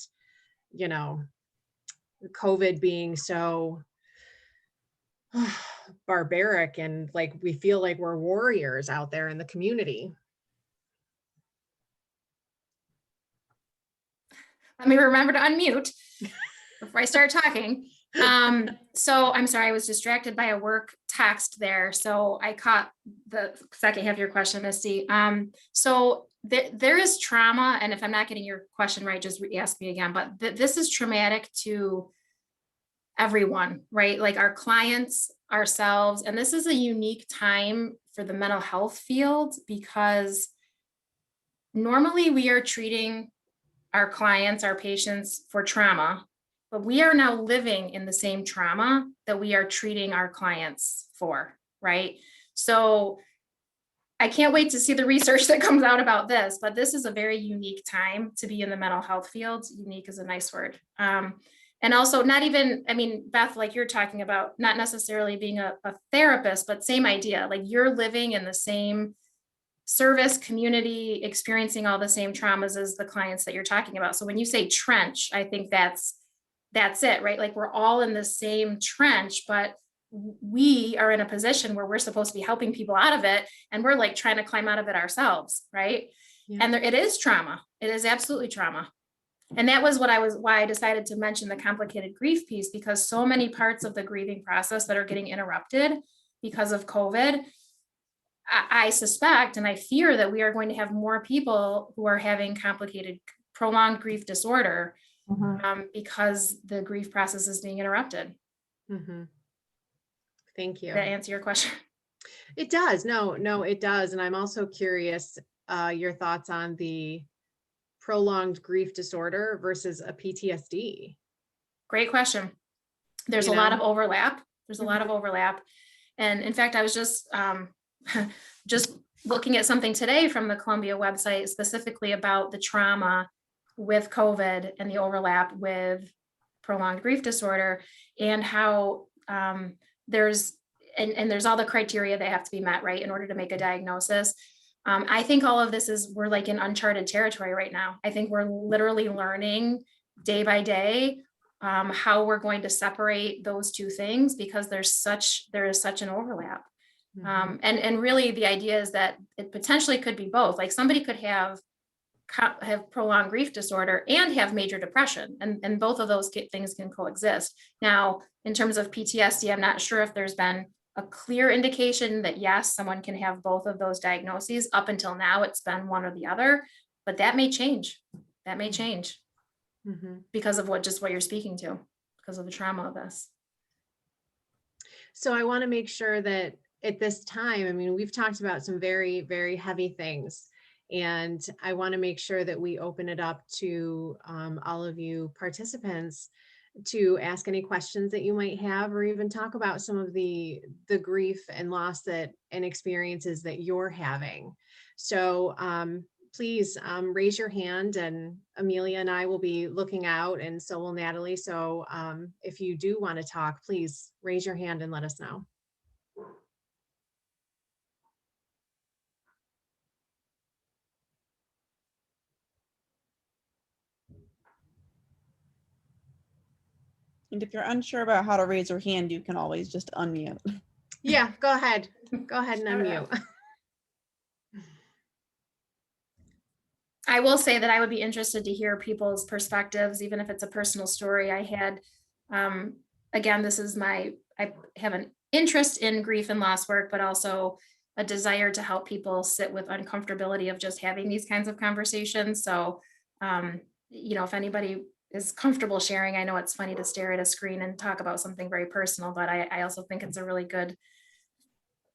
COVID being so barbaric, and like we feel like we're warriors out there in the community. Let me remember to unmute before I start talking. So I'm sorry, I was distracted by a work text there. So I caught the second half of your question, Misty. So there is trauma, and if I'm not getting your question right, just ask me again, but this is traumatic to everyone, right? Like our clients, ourselves, and this is a unique time for the mental health field because normally we are treating our clients, our patients for trauma, but we are now living in the same trauma that we are treating our clients for, right? So I can't wait to see the research that comes out about this, but this is a very unique time to be in the mental health field. Unique is a nice word. And also not even, I mean, Beth, like you're talking about, not necessarily being a therapist, but same idea, like you're living in the same service community, experiencing all the same traumas as the clients that you're talking about. So when you say trench, I think that's it, right? Like we're all in the same trench, but we are in a position where we're supposed to be helping people out of it, and we're like trying to climb out of it ourselves, right? Yeah. And it is trauma. It is absolutely trauma. And that was why I decided to mention the complicated grief piece, because so many parts of the grieving process that are getting interrupted because of COVID, I suspect and I fear that we are going to have more people who are having complicated, prolonged grief disorder because the grief process is being interrupted. Mm-hmm. Thank you. Did that answer your question? It does. No, it does. And I'm also curious your thoughts on the prolonged grief disorder versus a PTSD. Great question. There's a lot of overlap. There's a lot of overlap. And in fact, I was just looking at something today from the Columbia website specifically about the trauma with COVID and the overlap with prolonged grief disorder, and how there's all the criteria that have to be met, right, in order to make a diagnosis. I think all of this we're like in uncharted territory right now. I think we're literally learning day by day how we're going to separate those two things, because there is such an overlap. And really the idea is that it potentially could be both. Like somebody could have prolonged grief disorder and have major depression, and both of those things can coexist. Now, in terms of PTSD, I'm not sure if there's been a clear indication that yes, someone can have both of those diagnoses. Up until now, it's been one or the other, but that may change. That may change because of what you're speaking to, because of the trauma of this. So I want to make sure that at this time, I mean, we've talked about some very, very heavy things, and I want to make sure that we open it up to all of you participants to ask any questions that you might have, or even talk about some of the grief and loss and experiences that you're having. So please raise your hand, and Amelia and I will be looking out, and so will Natalie. So if you do want to talk, please raise your hand and let us know. And if you're unsure about how to raise your hand, you can always just unmute. Yeah, go ahead. Go ahead and unmute. I will say that I would be interested to hear people's perspectives, even if it's a personal story. I had, again, I have an interest in grief and loss work, but also a desire to help people sit with uncomfortability of just having these kinds of conversations. So, if anybody is comfortable sharing, I know it's funny to stare at a screen and talk about something very personal, but I also think it's a really good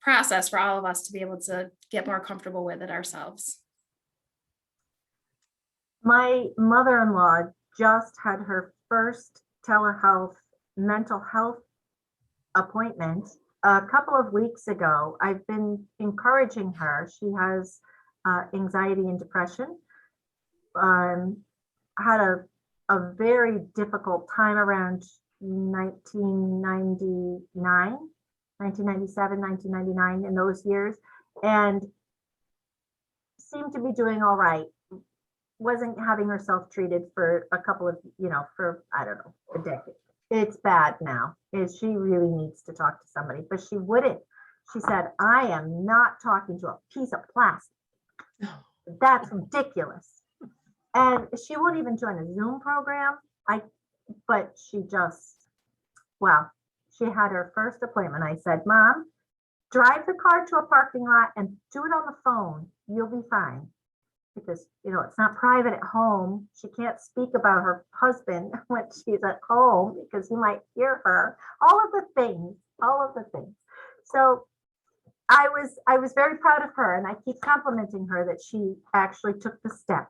process for all of us to be able to get more comfortable with it ourselves. My mother-in-law just had her first telehealth mental health appointment a couple of weeks ago. I've been encouraging her. She has anxiety and depression. Had a very difficult time around 1997, 1999, in those years, and seemed to be doing all right. Wasn't having herself treated for a couple of, for, I don't know, a decade. It's bad now. She really needs to talk to somebody, but she wouldn't. She said, I am not talking to a piece of plastic. That's ridiculous. And she won't even join a Zoom program. But she had her first appointment. I said, Mom, drive the car to a parking lot and do it on the phone. You'll be fine. Because, it's not private at home. She can't speak about her husband when she's at home because he might hear her. All of the things. So I was very proud of her, and I keep complimenting her that she actually took the step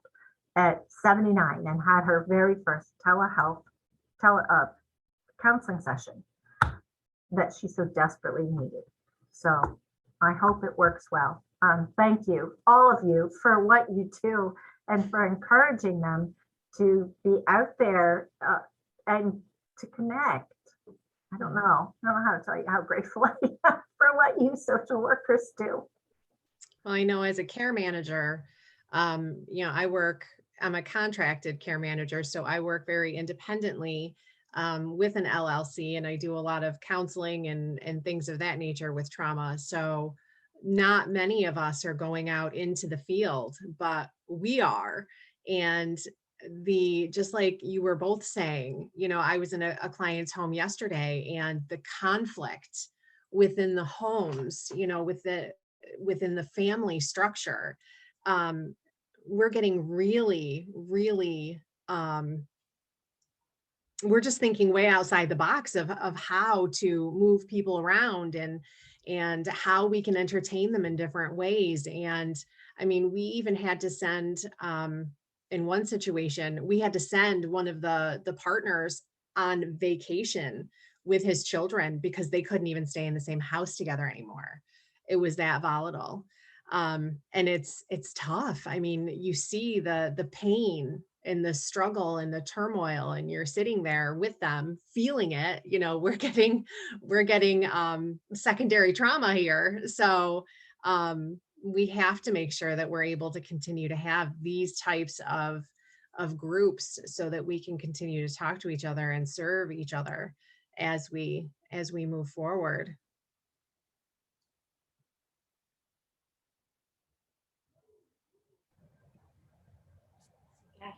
at 79 and had her very first telehealth counseling session that she so desperately needed. So I hope it works well. Thank you, all of you, for what you do and for encouraging them to be out there and to connect. I don't know how to tell you how grateful I am for what you social workers do. Well, I know as a care manager, I'm a contracted care manager, so I work very independently with an LLC, and I do a lot of counseling and things of that nature with trauma. So not many of us are going out into the field, but we are. And just like you were both saying, I was in a client's home yesterday, and the conflict within the homes, within the family structure, we're getting really we're just thinking way outside the box of how to move people around and how we can entertain them in different ways. And I mean, we even had to send in one situation, we had to send one of the partners on vacation with his children because they couldn't even stay in the same house together anymore. It was that volatile. And it's tough. I mean, you see the pain and the struggle and the turmoil, and you're sitting there with them feeling it. We're getting secondary trauma here. So we have to make sure that we're able to continue to have these types of groups so that we can continue to talk to each other and serve each other as we move forward.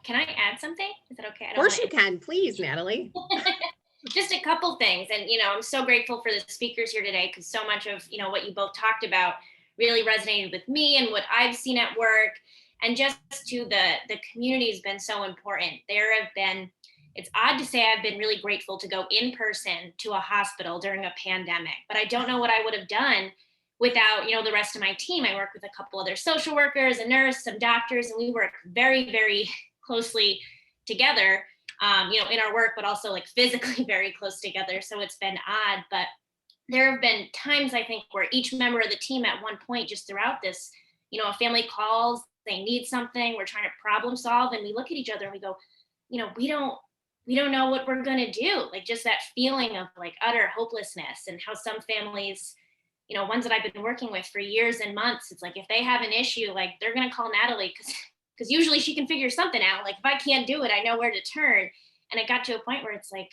Can I add something? Is that okay? Of course you can. Please, Natalie. Just a couple things. And, I'm so grateful for the speakers here today because so much of, what you both talked about really resonated with me and what I've seen at work. And just to the community has been so important. It's odd to say I've been really grateful to go in person to a hospital during a pandemic, but I don't know what I would have done without, the rest of my team. I work with a couple other social workers, a nurse, some doctors, and we work very, very closely together, in our work, but also like physically very close together. So it's been odd, but there have been times I think where each member of the team at one point just throughout this, a family calls, they need something, we're trying to problem solve, and we look at each other and we go, we don't know what we're going to do. Like just that feeling of like utter hopelessness, and how some families, ones that I've been working with for years and months, it's like if they have an issue, like they're going to call Natalie because usually she can figure something out. Like if I can't do it, I know where to turn. And it got to a point where it's like,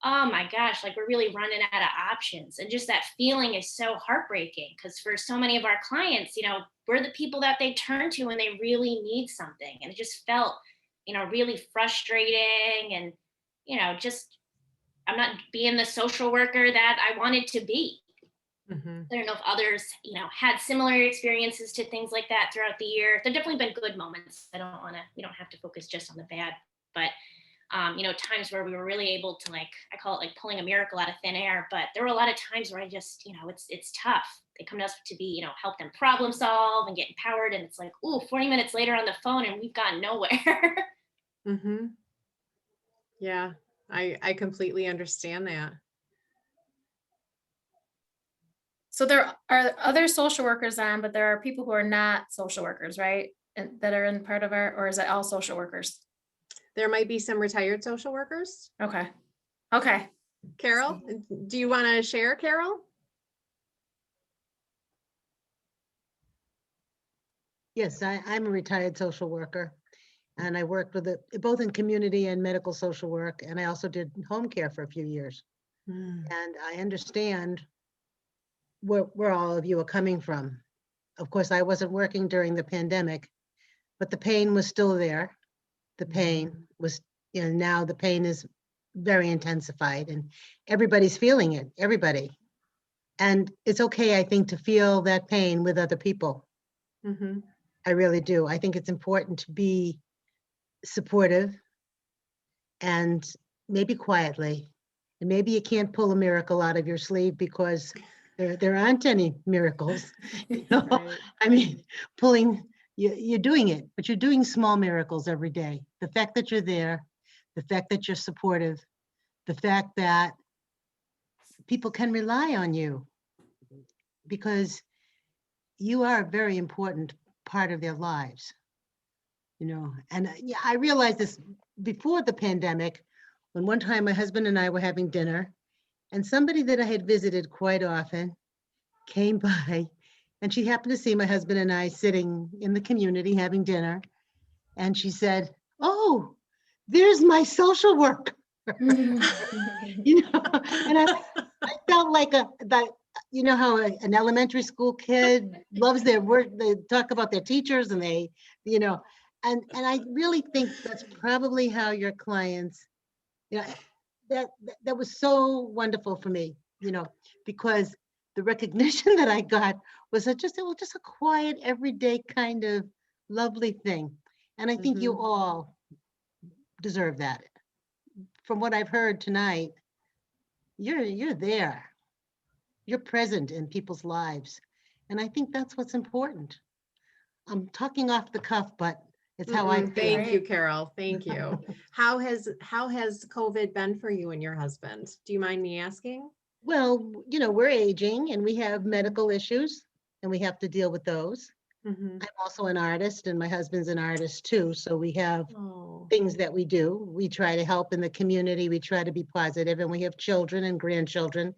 oh my gosh, like we're really running out of options. And just that feeling is so heartbreaking because for so many of our clients, we're the people that they turn to when they really need something. And it just felt, really frustrating. And, just I'm not being the social worker that I wanted to be. Mm-hmm. I don't know if others, had similar experiences to things like that throughout the year. There've definitely been good moments. We don't have to focus just on the bad, but, times where we were really able to I call it like pulling a miracle out of thin air, but there were a lot of times where I just, it's tough. They come to us to be, help them problem solve and get empowered. And it's like, ooh, 40 minutes later on the phone and we've gotten nowhere. Mm-hmm. Yeah, I completely understand that. So there are other social workers on, but there are people who are not social workers, right? And that are in part of or is it all social workers? There might be some retired social workers. Okay. Carol, do you want to share, Carol? Yes, I'm a retired social worker, and I worked with both in community and medical social work, and I also did home care for a few years. And I understand where all of you are coming from. Of course, I wasn't working during the pandemic, but the pain was still there. The pain was, now the pain is very intensified and everybody's feeling it, everybody. And it's okay, I think, to feel that pain with other people. Mm-hmm. I really do. I think it's important to be supportive and maybe quietly. And maybe you can't pull a miracle out of your sleeve because there aren't any miracles. Right. I mean, you're doing it, but you're doing small miracles every day. The fact that you're there, the fact that you're supportive, the fact that people can rely on you, because you are a very important part of their lives. And yeah, I realized this before the pandemic, when one time my husband and I were having dinner, and somebody that I had visited quite often came by, and she happened to see my husband and I sitting in the community having dinner. And she said, "Oh, there's my social worker." And I felt like that, how an elementary school kid loves their work, they talk about their teachers and they, and I really think that's probably how your clients, that was so wonderful for me, because the recognition that I got was just a quiet, everyday kind of lovely thing. And I think you all deserve that. From what I've heard tonight, you're there. You're present in people's lives. And I think that's what's important. I'm talking off the cuff, but it's how I feel. Thank you, Carol. Thank you. How has COVID been for you and your husband? Do you mind me asking? Well, we're aging and we have medical issues and we have to deal with those. I'm also an artist and my husband's an artist too. So we have things that we do. We try to help in the community. We try to be positive, and we have children and grandchildren.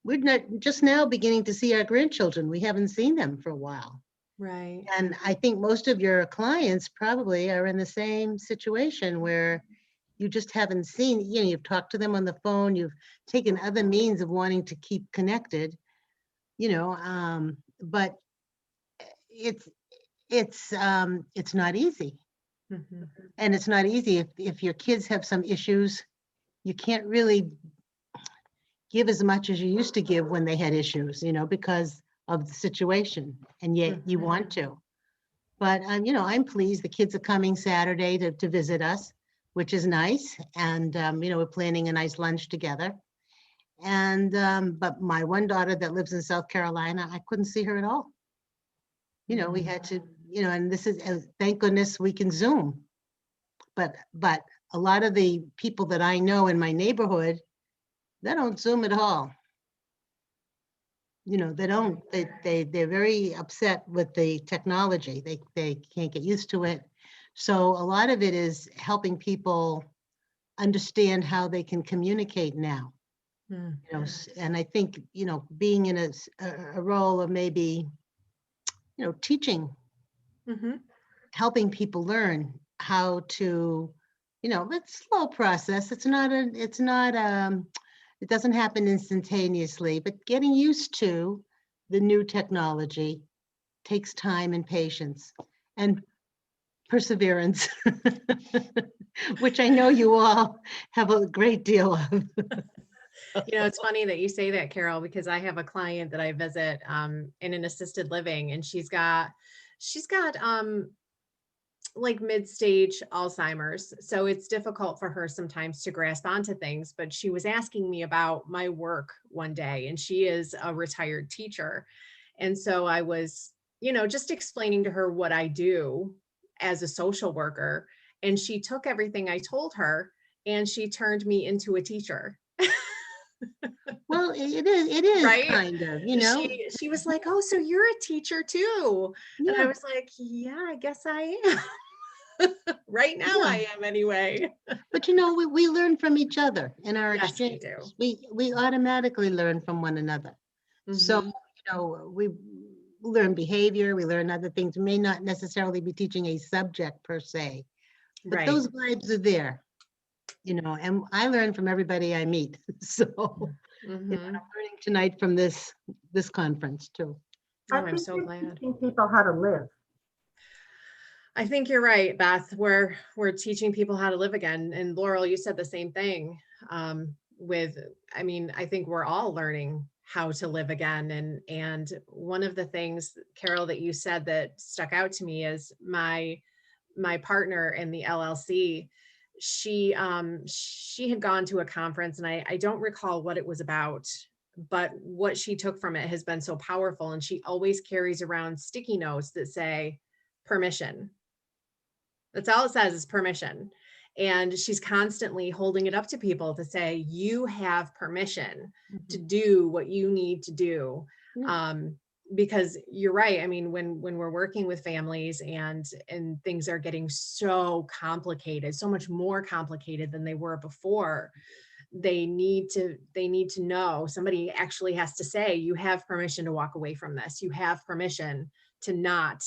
We're not just now beginning to see our grandchildren. We haven't seen them for a while. Right. And I think most of your clients probably are in the same situation where you just haven't seen, you've talked to them on the phone, you've taken other means of wanting to keep connected, but it's not easy. And it's not easy if your kids have some issues, you can't really give as much as you used to give when they had issues, because of the situation, and yet you want to. But I'm pleased the kids are coming Saturday to visit us, which is nice. And we're planning a nice lunch together. And but my one daughter that lives in South Carolina, I couldn't see her at all. We had to, and this is, thank goodness we can Zoom. But a lot of the people that I know in my neighborhood, they don't Zoom at all. They don't, they're very upset with the technology. They can't get used to it. So a lot of it is helping people understand how they can communicate now. And I think, being in a role of maybe, teaching, helping people learn how to, it's a slow process. It doesn't happen instantaneously, but getting used to the new technology takes time and patience and perseverance, which I know you all have a great deal of. It's funny that you say that, Carol, because I have a client that I visit in an assisted living, and she's got like mid-stage Alzheimer's. So it's difficult for her sometimes to grasp onto things, but she was asking me about my work one day, and she is a retired teacher. And so I was, just explaining to her what I do as a social worker. And she took everything I told her and she turned me into a teacher. Well, it is right? kind of, She was like, "Oh, so you're a teacher too?" Yeah. And I was like, "Yeah, I guess I am." Right now I am anyway. But we learn from each other in our Yes, we exchange. do. We automatically learn from one another. So, we learn behavior, we learn other things. We may not necessarily be teaching a subject per se, but Right. those vibes are there, and I learn from everybody I meet. So I'm learning tonight from this conference too. Oh, I I'm think so you're glad. teaching people how to live. I think you're right, Beth. We're teaching people how to live again. And Laurel, you said the same thing. I think we're all learning how to live again. And one of the things, Carol, that you said that stuck out to me is my partner in the LLC. She had gone to a conference, and I don't recall what it was about, but what she took from it has been so powerful. And she always carries around sticky notes that say permission. That's all it says, is permission. And she's constantly holding it up to people to say, you have permission to do what you need to do. because you're right. I mean, when we're working with families and things are getting so complicated, so much more complicated than they were before, they need to know, somebody actually has to say, you have permission to walk away from this. You have permission to not,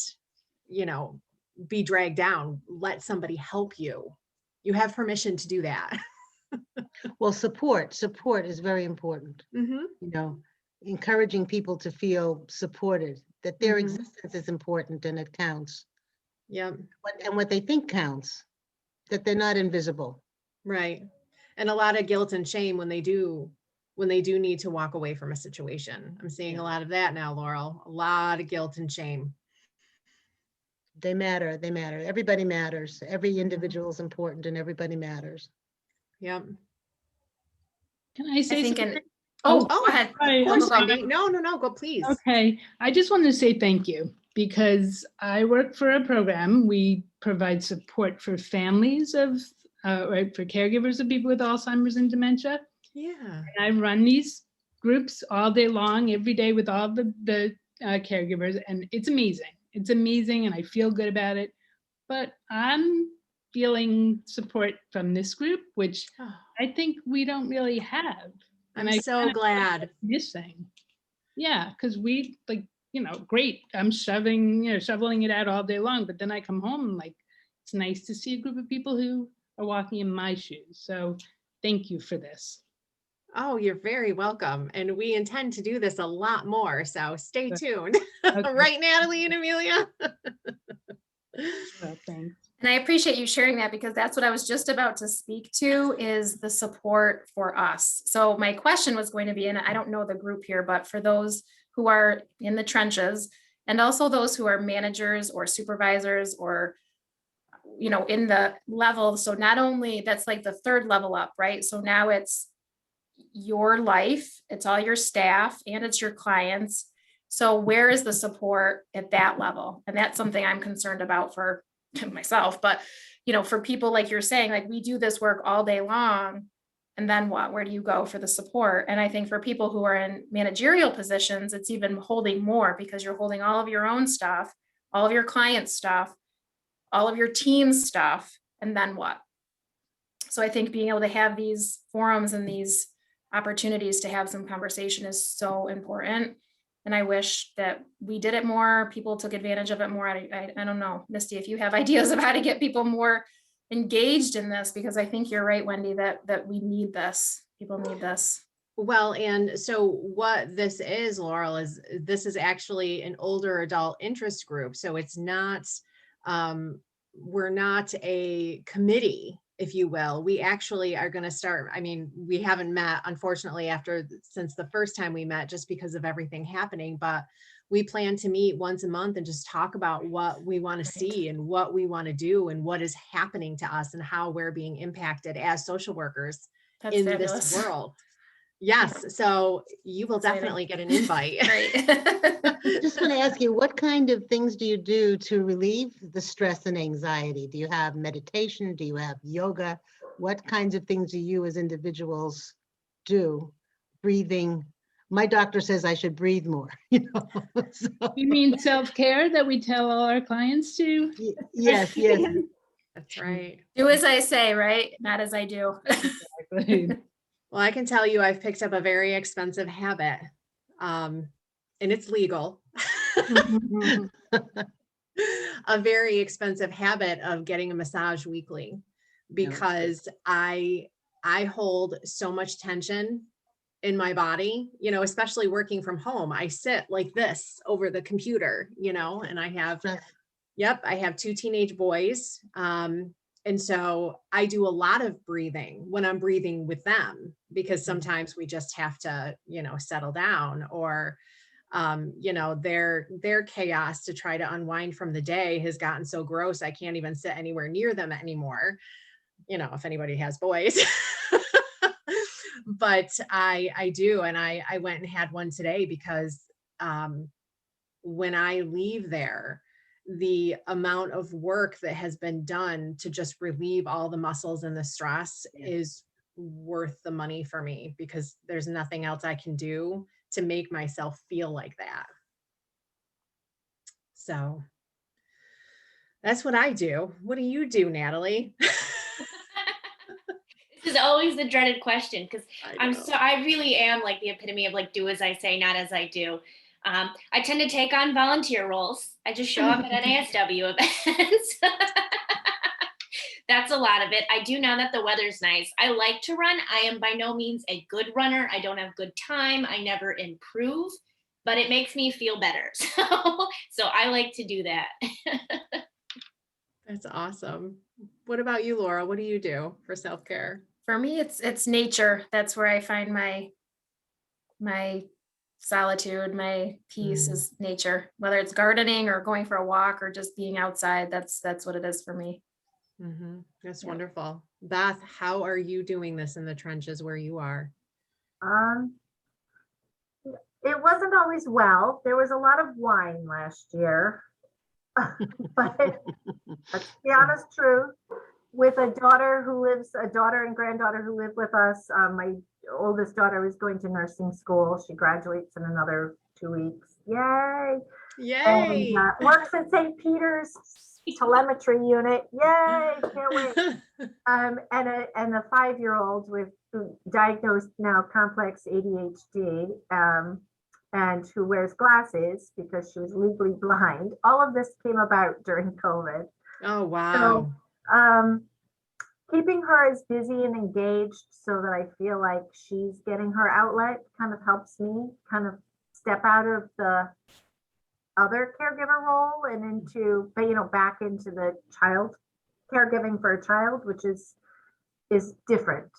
you know, be dragged down. Let somebody help you. You have permission to do that. Well, support is very important. Mm-hmm. You know, encouraging people to feel supported, that their Mhm. existence is important and it counts. Yep. And what they think counts, that they're not invisible. Right. And a lot of guilt and shame when they do need to walk away from a situation. I'm seeing a lot of that now, Laurel. A lot of guilt and shame. They matter. They matter. Everybody matters. Every Mhm. individual is important and everybody matters. Yep. Can I say think something? Oh, Oh, go ahead. sorry, of course, Go, go, go. Wendy. No, go please. Okay, I just wanted to say thank you because I work for a program. We provide support for families of, right, for caregivers of people with Alzheimer's and dementia. Yeah. And I run these groups all day long, every day with all the caregivers, and it's amazing. It's amazing, and I feel good about it. But I'm feeling support from this group, which Oh, I think we don't really have. I'm And I so glad. missing. Yeah, because we like, great. I'm shoveling it out all day long, but then I come home and like, it's nice to see a group of people who are walking in my shoes. So thank you for this. Oh, you're very welcome. And we intend to do this a lot more. So stay Good. tuned. Okay. Right, Natalie and Amelia? Well, thanks. And I appreciate you sharing that because that's what I was just about to speak to is the support for us. So my question was going to be, and I don't know the group here, but for those who are in the trenches and also those who are managers or supervisors or, in the level. So not only that's like the third level up, right? So now it's your life, it's all your staff and it's your clients. So where is the support at that level? And that's something I'm concerned about for myself, but for people like you're saying, like we do this work all day long. And then what? Where do you go for the support? And I think for people who are in managerial positions, it's even holding more because you're holding all of your own stuff, all of your clients' stuff, all of your team's stuff, and then what? So I think being able to have these forums and these opportunities to have some conversation is so important. And I wish that we did it more, people took advantage of it more. I don't know, Misty, if you have ideas of how to get people more engaged in this, because I think you're right, Wendy, that we need this. People need this. Well, and so what this is, Laurel, is this is actually an older adult interest group. So it's not, we're not a committee, if you will. We actually are going to start. I mean, we haven't met, unfortunately, since the first time we met, just because of everything happening, but we plan to meet once a month and just talk about what we want to see and what we want to do and what is happening to us and how we're being impacted as social workers That's in fabulous. this world. Yes, so you will Exciting. definitely get an invite. Great. I just want to ask you, what kind of things do you do to relieve the stress and anxiety? Do you have meditation? Do you have yoga? What kinds of things do you as individuals do? Breathing. My doctor says I should breathe more, So, You mean self-care that we tell all our clients to? yes. That's right. Do as I say, right? Not as I do. Exactly. Well, I can tell you I've picked up a very expensive habit, and it's legal. A very expensive habit of getting a massage weekly because I hold so much tension in my body, especially working from home. I sit like this over the computer, and I have 2 teenage boys. And so I do a lot of breathing when I'm breathing with them, because sometimes we just have to, settle down, or, their chaos to try to unwind from the day has gotten so gross. I can't even sit anywhere near them anymore. If anybody has boys, but I do. And I went and had one today because, when I leave there, the amount of work that has been done to just relieve all the muscles and the stress is worth the money for me, because there's nothing else I can do to make myself feel like that. So that's what I do. What do you do, Natalie? This is always the dreaded question because I know. I really am like the epitome of like do as I say, not as I do. I tend to take on volunteer roles. I just show up at NASW events. That's a lot of it. I do now that the weather's nice. I like to run. I am by no means a good runner. I don't have good time. I never improve, but it makes me feel better. So I like to do that. That's awesome. What about you, Laura? What do you do for self-care? For me, it's nature. That's where I find my solitude, my peace is nature. Whether it's gardening or going for a walk or just being outside, that's what it is for me. That's Yeah. wonderful. Beth, how are you doing this in the trenches where you are? It wasn't always well. There was a lot of wine last year. But let's be honest truth, with a daughter and granddaughter who live with us, my oldest daughter is going to nursing school. She graduates in another 2 weeks. Yay! Yay! And works at St. Peter's telemetry unit. Yay! Can't wait. And a 5-year-old with diagnosed now complex ADHD. And who wears glasses because she was legally blind. All of this came about during COVID. Oh, wow. So, keeping her as busy and engaged so that I feel like she's getting her outlet kind of helps me kind of step out of the other caregiver role and into, back into the child caregiving for a child, which is different.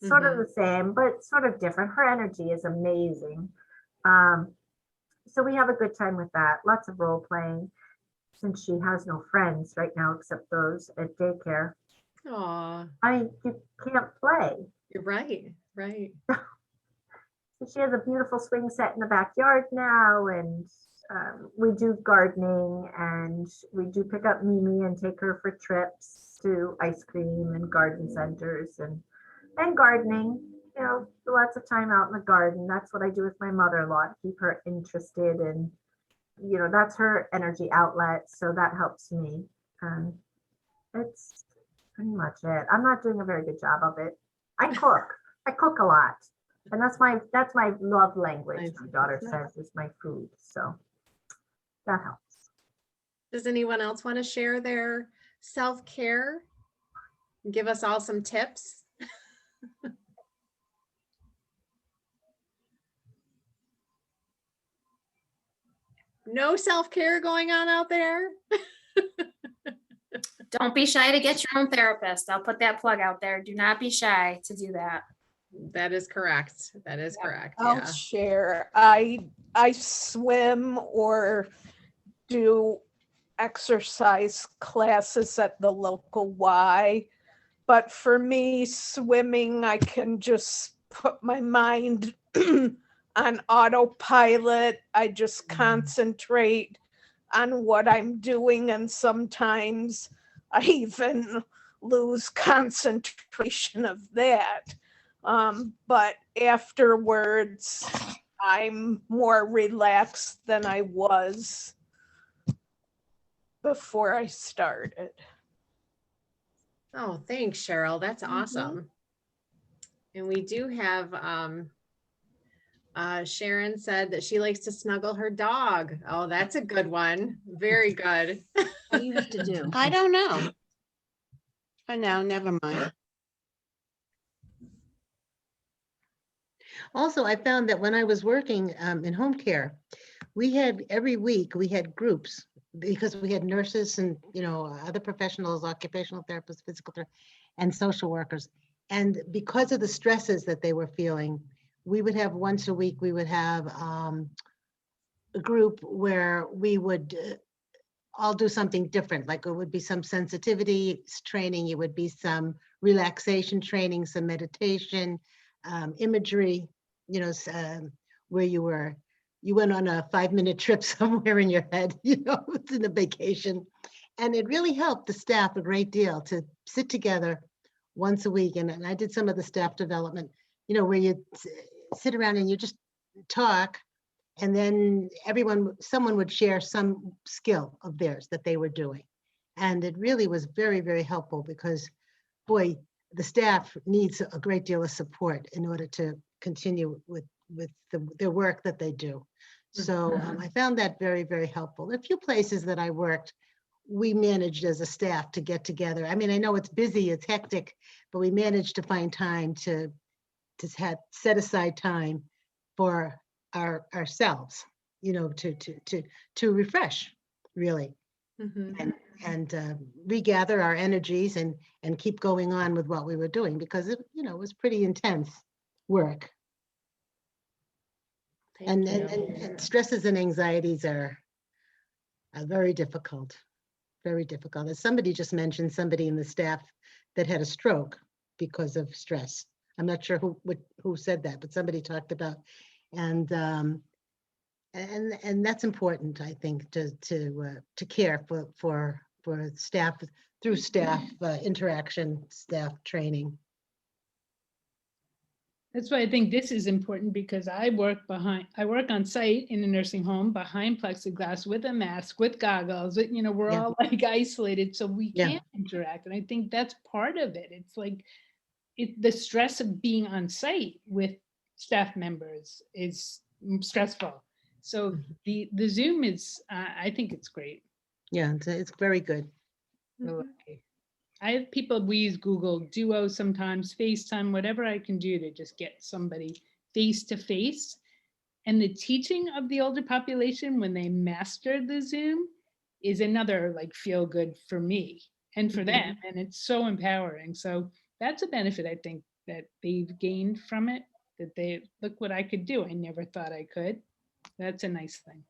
Sort of the same, but sort of different. Her energy is amazing. So we have a good time with that. Lots of role playing since she has no friends right now except those at daycare. Aw, You can't play. you're right. Right. So she has a beautiful swing set in the backyard now, and we do gardening, and we do pick up Mimi and take her for trips to ice cream and garden centers and gardening. Lots of time out in the garden. That's what I do with my mother-in-law to keep her interested, and that's her energy outlet. So that helps me. It's pretty much it. I'm not doing a very good job of it. I cook a lot, and that's my love language. My daughter says is my food. So that helps. Does anyone else want to share their self-care? Give us all some tips. No self-care going on out there? Don't be shy to get your own therapist. I'll put that plug out there. Do not be shy to do that. That is correct. That is correct. I'll Yeah. share. I swim or do exercise classes at the local Y. But for me, swimming, I can just put my mind on autopilot. I just concentrate on what I'm doing, and sometimes I even lose concentration of that. But afterwards, I'm more relaxed than I was before I started. Oh, thanks, Cheryl. That's awesome. And we do have, Sharon said that she likes to snuggle her dog. Oh, that's a good one. Very good. I used to do. I don't know. Oh, no, never mind. Also, I found that when I was working in home care, every week we had groups because we had nurses and, other professionals, occupational therapists, physical therapists, and social workers. And because of the stresses that they were feeling, we would have once a week, we would have a group where we would all do something different. Like it would be some sensitivity training, it would be some relaxation training, some meditation, imagery, where you went on a 5-minute trip somewhere in your head, it's in a vacation. And it really helped the staff a great deal to sit together once a week. And I did some of the staff development, where you sit around and you just talk And then someone would share some skill of theirs that they were doing. And it really was very, very helpful because, boy, the staff needs a great deal of support in order to continue with their work that they do. So I found that very, very helpful. A few places that I worked, we managed as a staff to get together. I mean, I know it's busy, it's hectic, but we managed to find time to set aside time for ourselves, you know, to refresh, really, and regather our energies and keep going on with what we were doing, because it, you know, was pretty intense work. And stresses and anxieties are very difficult, very difficult. As somebody just mentioned, somebody in the staff that had a stroke because of stress. I'm not sure who said that, but somebody talked about, and that's important, I think, to care for staff through staff interaction, staff training. That's why I think this is important, because I work on site in a nursing home behind plexiglass with a mask, with goggles, you know, we're all like isolated, so we can't interact. And I think that's part of it. It's like the stress of being on site with staff members is stressful. So the Zoom is, I think it's great. Yeah, it's very good. I have people, we use Google Duo sometimes, FaceTime, whatever I can do to just get somebody face to face. And the teaching of the older population when they master the Zoom is another like feel good for me and for them. And it's so empowering. So that's a benefit, I think, that they've gained from it, that they look what I could do. I never thought I could. That's a nice thing.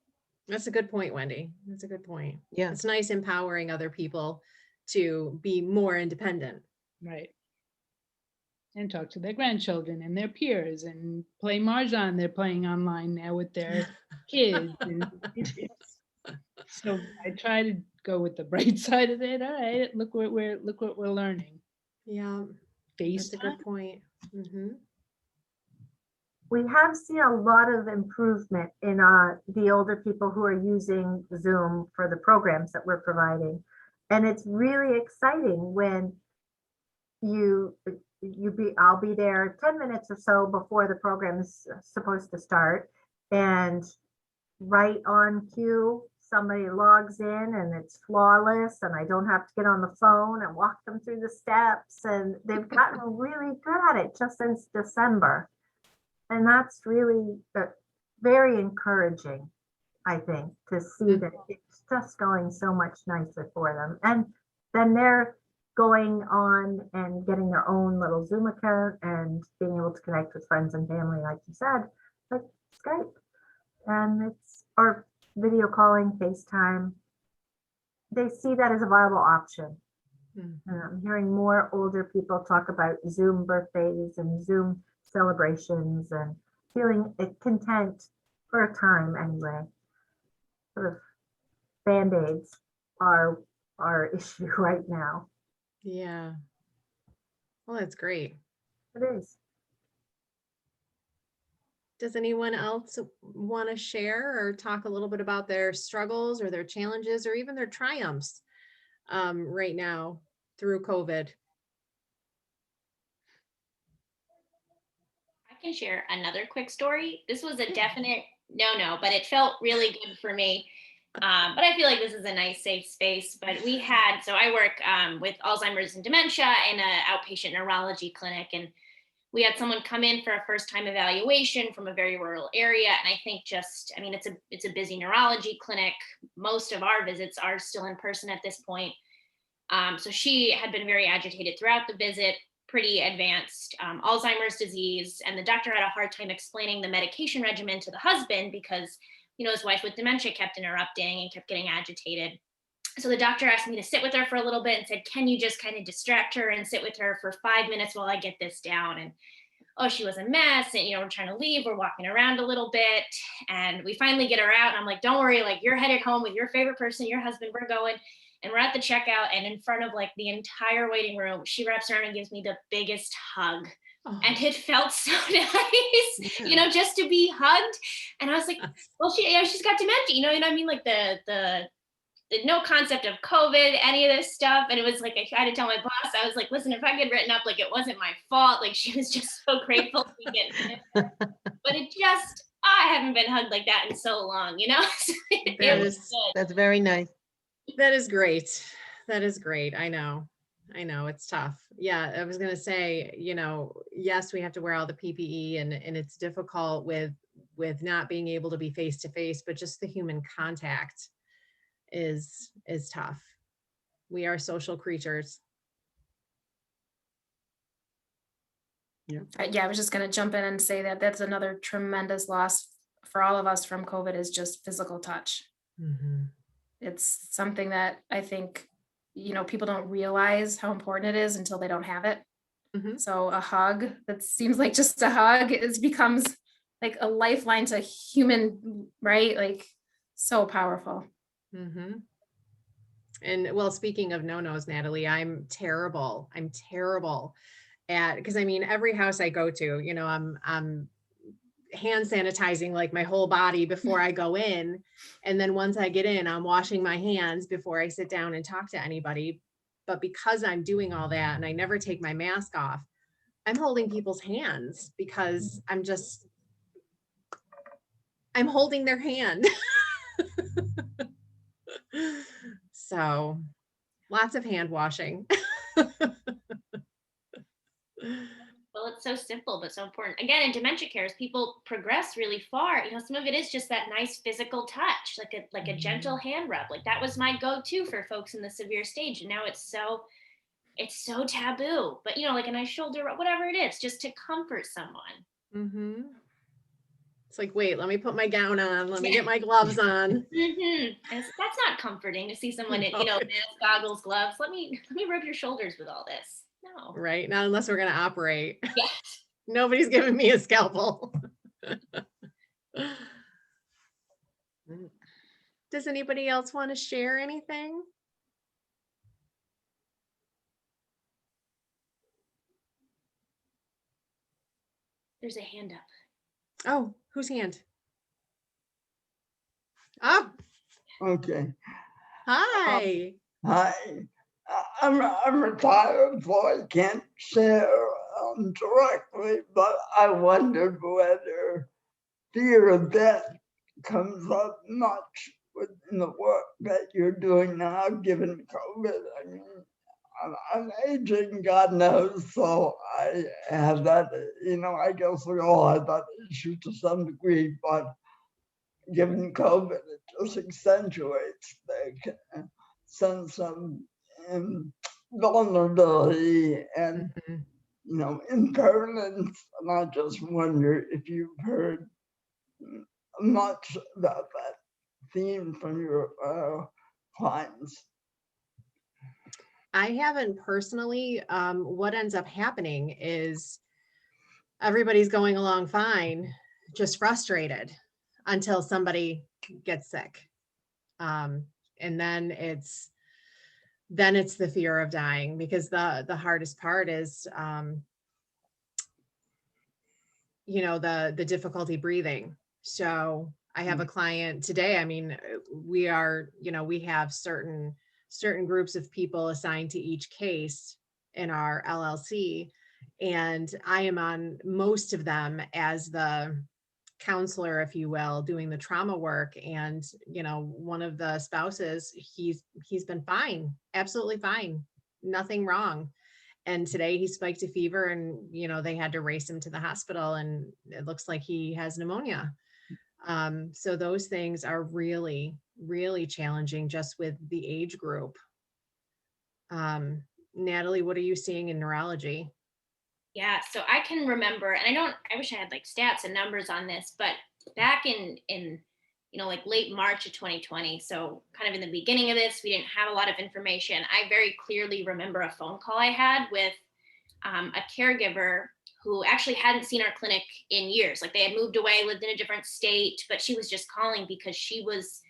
That's a good point, Wendy. That's a good point. Yeah. It's nice empowering other people to be more independent. Right. And talk to their grandchildren and their peers and play Mahjong. They're playing online now with their kids. And so I try to go with the bright side of it. All right, look what we're learning. Yeah, that's a good point. We have seen a lot of improvement in the older people who are using Zoom for the programs that we're providing. And it's really exciting when I'll be there 10 minutes or so before the program is supposed to start. And right on cue, somebody logs in and it's flawless, and I don't have to get on the phone and walk them through the steps. And they've gotten really good at it just since December. And that's really very encouraging, I think, to see that it's just going so much nicer for them. And then they're going on and getting their own little Zoom account and being able to connect with friends and family, like you said, like Skype. And or video calling, FaceTime. They see that as a viable option. And I'm hearing more older people talk about Zoom birthdays and Zoom celebrations and feeling content for a time anyway. Sort of Band-Aids are our issue right now. Yeah. Well, that's great. It is. Does anyone else want to share or talk a little bit about their struggles or their challenges or even their triumphs right now through COVID? I can share another quick story. This was a definite no, but it felt really good for me. But I feel like this is a nice, safe space. But so I work with Alzheimer's and dementia in an outpatient neurology clinic. And we had someone come in for a first-time evaluation from a very rural area. And I think it's a busy neurology clinic. Most of our visits are still in person at this point. So she had been very agitated throughout the visit, pretty advanced Alzheimer's disease. And the doctor had a hard time explaining the medication regimen to the husband because, his wife with dementia kept interrupting and kept getting agitated. So the doctor asked me to sit with her for a little bit and said, can you just kind of distract her and sit with her for 5 minutes while I get this down? And she was a mess. And, we're trying to leave. We're walking around a little bit. And we finally get her out. And I'm like, don't worry, like you're headed home with your favorite person, your husband, we're going. And we're at the checkout, and in front of like the entire waiting room, she wraps around and gives me the biggest hug. And it felt so nice, you know, just to be hugged. And I was like, well, she's got dementia, you know what I mean? Like the no concept of COVID, any of this stuff. And it was like, I had to tell my boss, I was like, listen, if I get written up, like it wasn't my fault. Like she was just so grateful to be getting it. But it just, I haven't been hugged like that in so long, you know? That was is- good. That's very nice. That is great. That is great. I know. It's tough. Yeah. I was going to say, you know, yes, we have to wear all the PPE and it's difficult with not being able to be face to face, but just the human contact is tough. We are social creatures. Yeah, I was just going to jump in and say that that's another tremendous loss for all of us from COVID is just physical touch. Mm-hmm. It's something that I think, you know, people don't realize how important it is until they don't have it. Mhm. So a hug that seems like just a hug becomes like a lifeline to human, right? Like so powerful. Mm-hmm. And well, speaking of no-nos, Natalie, I'm terrible at, because I mean, every house I go to, you know, I'm hand sanitizing like my whole body before I go in. And then once I get in, I'm washing my hands before I sit down and talk to anybody. But because I'm doing all that and I never take my mask off, I'm holding people's hands because I'm holding their hand. So lots of hand washing. Well, it's so simple, but so important. Again, in dementia care, as people progress really far, you know, some of it is just that nice physical touch, like a gentle hand rub. Like that was my go-to for folks in the severe stage. And now it's so taboo. But you know, like a nice shoulder rub, whatever it is, just to comfort someone. Mm-hmm. It's like, wait, let me put my gown on. Let me get my gloves on. Mm-hmm. And that's not comforting to see someone in, you know, mask, goggles, gloves. Let me rub your shoulders with all this. No. Right. Not unless we're going to operate. Yes. Nobody's giving me a scalpel. Does anybody else want to share anything? There's a hand up. Oh, whose hand? Oh, Okay. hi. Hi. I'm retired, so I can't share directly, but I wondered whether fear of death comes up much within the work that you're doing now, given COVID. I mean, I'm aging, God knows, so I have that, you know, I guess we all have that issue to some degree, but given COVID, it just accentuates the sense of vulnerability and, Mhm. you know, impermanence. And I just wonder if you've heard much about that theme from your clients. I haven't personally. What ends up happening is everybody's going along fine, just frustrated until somebody gets sick. And then it's the fear of dying, because the hardest part is, you know, the difficulty breathing. So I have a client today. I mean, we are, you know, we have certain groups of people assigned to each case in our LLC. And I am on most of them as the counselor, if you will, doing the trauma work. And, you know, one of the spouses, he's been fine, absolutely fine, nothing wrong. And today he spiked a fever and, you know, they had to race him to the hospital and it looks like he has pneumonia. So those things are really, really challenging just with the age group. Natalie, what are you seeing in neurology? Yeah, so I can remember, and I wish I had like stats and numbers on this, but back in you know, like late March of 2020, so kind of in the beginning of this, we didn't have a lot of information. I very clearly remember a phone call I had with a caregiver who actually hadn't seen our clinic in years. Like they had moved away, lived in a different state, but she was just calling because she was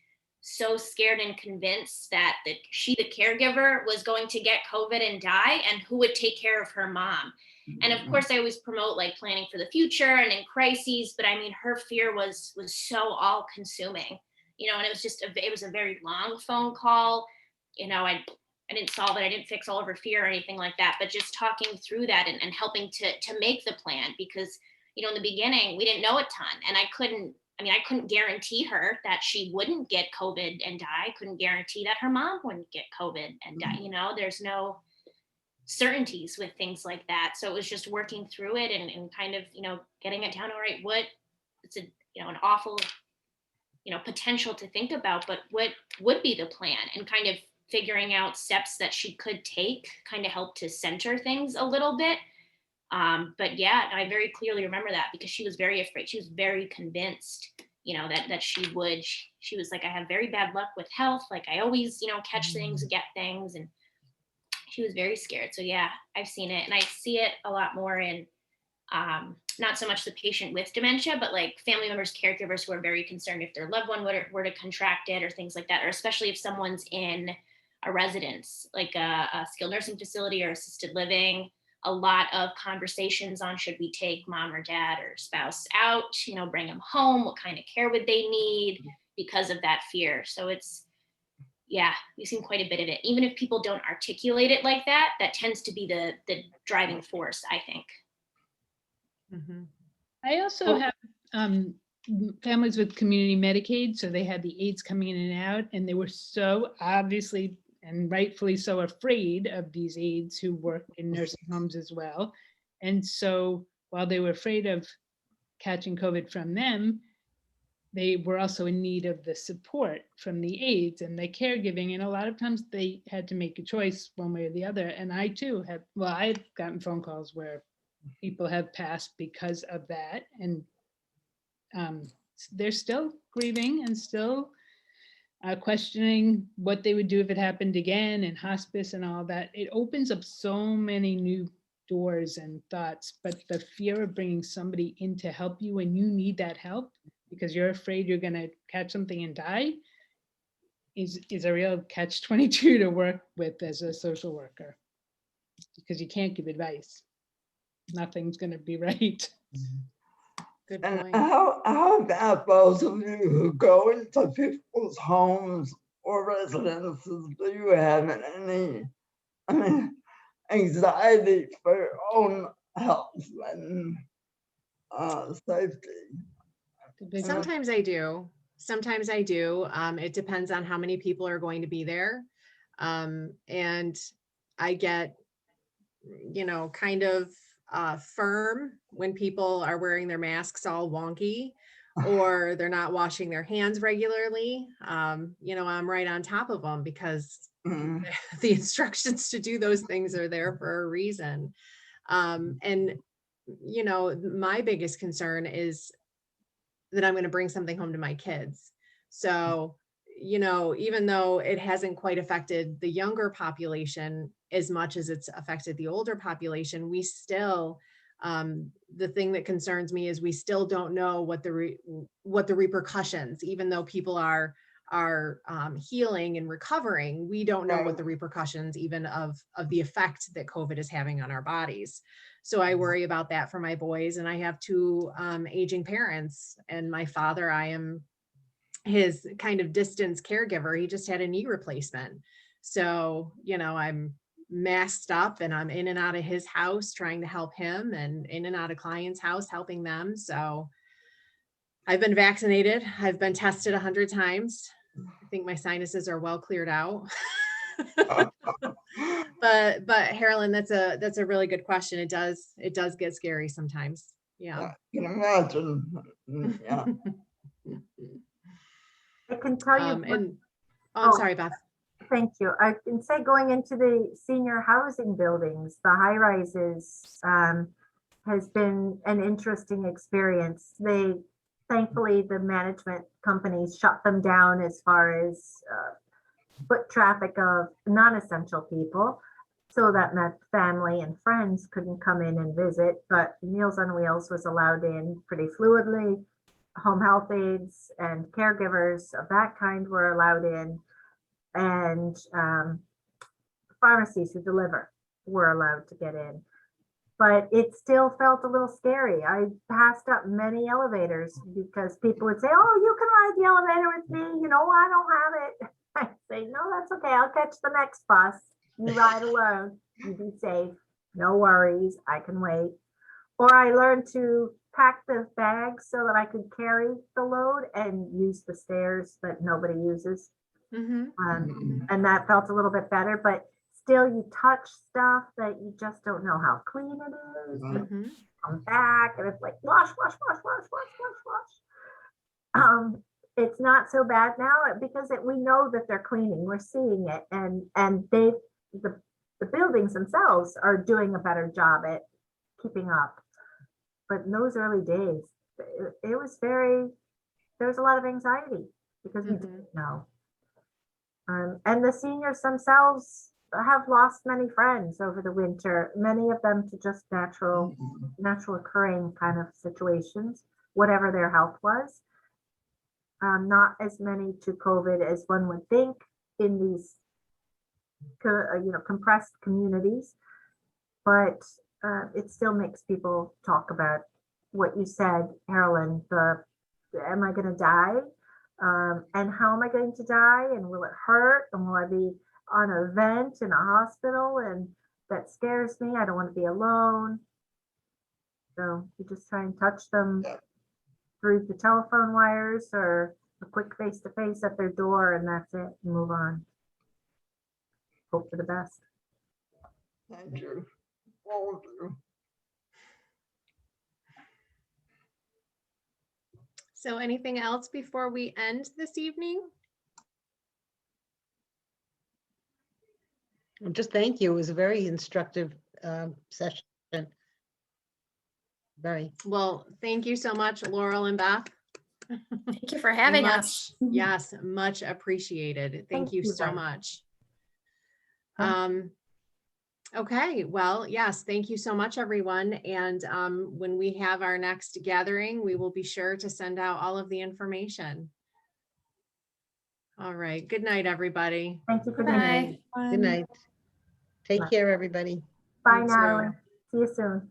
so scared and convinced that she, the caregiver, was going to get COVID and die, and who would take care of her mom. And of course, I always promote like planning for the future and in crises, but I mean, her fear was so all consuming, you know, and it was just it was a very long phone call. You know, I didn't solve it. I didn't fix all of her fear or anything like that, but just talking through that and helping to make the plan, because, you know, in the beginning, we didn't know a ton, and I couldn't guarantee her that she wouldn't get COVID and die. I couldn't guarantee that her mom wouldn't get COVID and die. You know, there's no certainties with things like that. So it was just working through it and kind of, you know, getting it down. All right, what it's a, you know, an awful, you know, potential to think about, but what would be the plan, and kind of figuring out steps that she could take, kind of help to center things a little bit. But yeah, I very clearly remember that, because she was very afraid. She was very convinced, you know, that she would. She was like, I have very bad luck with health. Like, I always, you know, catch things, get things, and she was very scared. So yeah, I've seen it, and I see it a lot more in not so much the patient with dementia, but like family members, caregivers who are very concerned if their loved one were to contract it or things like that, or especially if someone's in a residence, like a skilled nursing facility or assisted living. A lot of conversations on, should we take mom or dad or spouse out, you know, bring them home, what kind of care would they need, because of that fear. So it's, yeah, we've seen quite a bit of it. Even if people don't articulate it like that, that tends to be the driving force, I think. Mhm. I also have families with community Medicaid, so they had the aides coming in and out, and they were so obviously and rightfully so afraid of these aides who work in nursing homes as well. And so while they were afraid of catching COVID from them, they were also in need of the support from the aides and the caregiving. And a lot of times they had to make a choice one way or the other. And I too have, well, I've gotten phone calls where people have passed because of that. And they're still grieving and still questioning what they would do if it happened again, and hospice and all that. It opens up so many new doors and thoughts, but the fear of bringing somebody in to help you when you need that help because you're afraid you're going to catch something and die is a real catch-22 to work with as a social worker, because you can't give advice. Nothing's going to be right. Good And point. how about those of you who go into people's homes or residences? Do you have any, I mean, anxiety for your own health and safety? Sometimes I do. Sometimes I do. It depends on how many people are going to be there. And I get, you know, kind of firm when people are wearing their masks all wonky, or they're not washing their hands regularly. You know, I'm right on top of them, because the instructions to do those things are there for a reason. And, you know, my biggest concern is that I'm going to bring something home to my kids. So, you know, even though it hasn't quite affected the younger population as much as it's affected the older population, we still, the thing that concerns me is we still don't know what the repercussions, even though people are healing and recovering, we don't know what the repercussions even of the effect that COVID is having on our bodies. So I worry about that for my boys. And I have two aging parents, and my father, I am his kind of distance caregiver. He just had a knee replacement. So, you know, I'm masked up and I'm in and out of his house trying to help him, and in and out of clients' house helping them. So I've been vaccinated. I've been tested 100 times. I think my sinuses are well cleared out. but Harlan, that's a really good question. It does get scary sometimes. Yeah. I can imagine. Yeah. I can tell you. And I'm sorry, Beth. Thank you. I can say going into the senior housing buildings, the high rises, has been an interesting experience. Thankfully, the management companies shut them down as far as foot traffic of non-essential people, so that my family and friends couldn't come in and visit, but Meals on Wheels was allowed in pretty fluidly. home health aides and caregivers of that kind were allowed in, and pharmacies who deliver were allowed to get in. But it still felt a little scary. I passed up many elevators because people would say, "Oh, you can ride the elevator with me. You know, I don't have it." I say, "No, that's okay. I'll catch the next bus. You ride alone. You be safe. No worries. I can wait." Or I learned to pack the bags so that I could carry the load and use the stairs that nobody uses. And that felt a little bit better, but still you touch stuff that you just don't know how clean it is. Come back and it's like wash, wash, wash, wash, wash, wash, wash. It's not so bad now because we know that they're cleaning. We're seeing it, and the buildings themselves are doing a better job at keeping up. But in those early days, it was there was a lot of anxiety because we didn't know. And the seniors themselves have lost many friends over the winter, many of them to just natural occurring kind of situations, whatever their health was. Not as many to COVID as one would think in these, compressed communities, but it still makes people talk about what you said, Carolyn, am I going to die? And how am I going to die? And will it hurt? And will I be on a vent in a hospital? And that scares me. I don't want to be alone. So you just try and touch them through the telephone wires or a quick face-to-face at their door, and that's it. Move on. Hope for the best. Thank you. All of you. So anything else before we end this evening? Well, just thank you. It was a very instructive session. Very. Well, thank you so much, Laurel and Beth. Thank you for having us. Yes, much appreciated. Thank you so much. Okay, well, yes, thank you so much, everyone. And when we have our next gathering, we will be sure to send out all of the information. All right. Good night, everybody. Thank you for Bye. Good night. Take care, everybody. Bye You now. too. See you soon.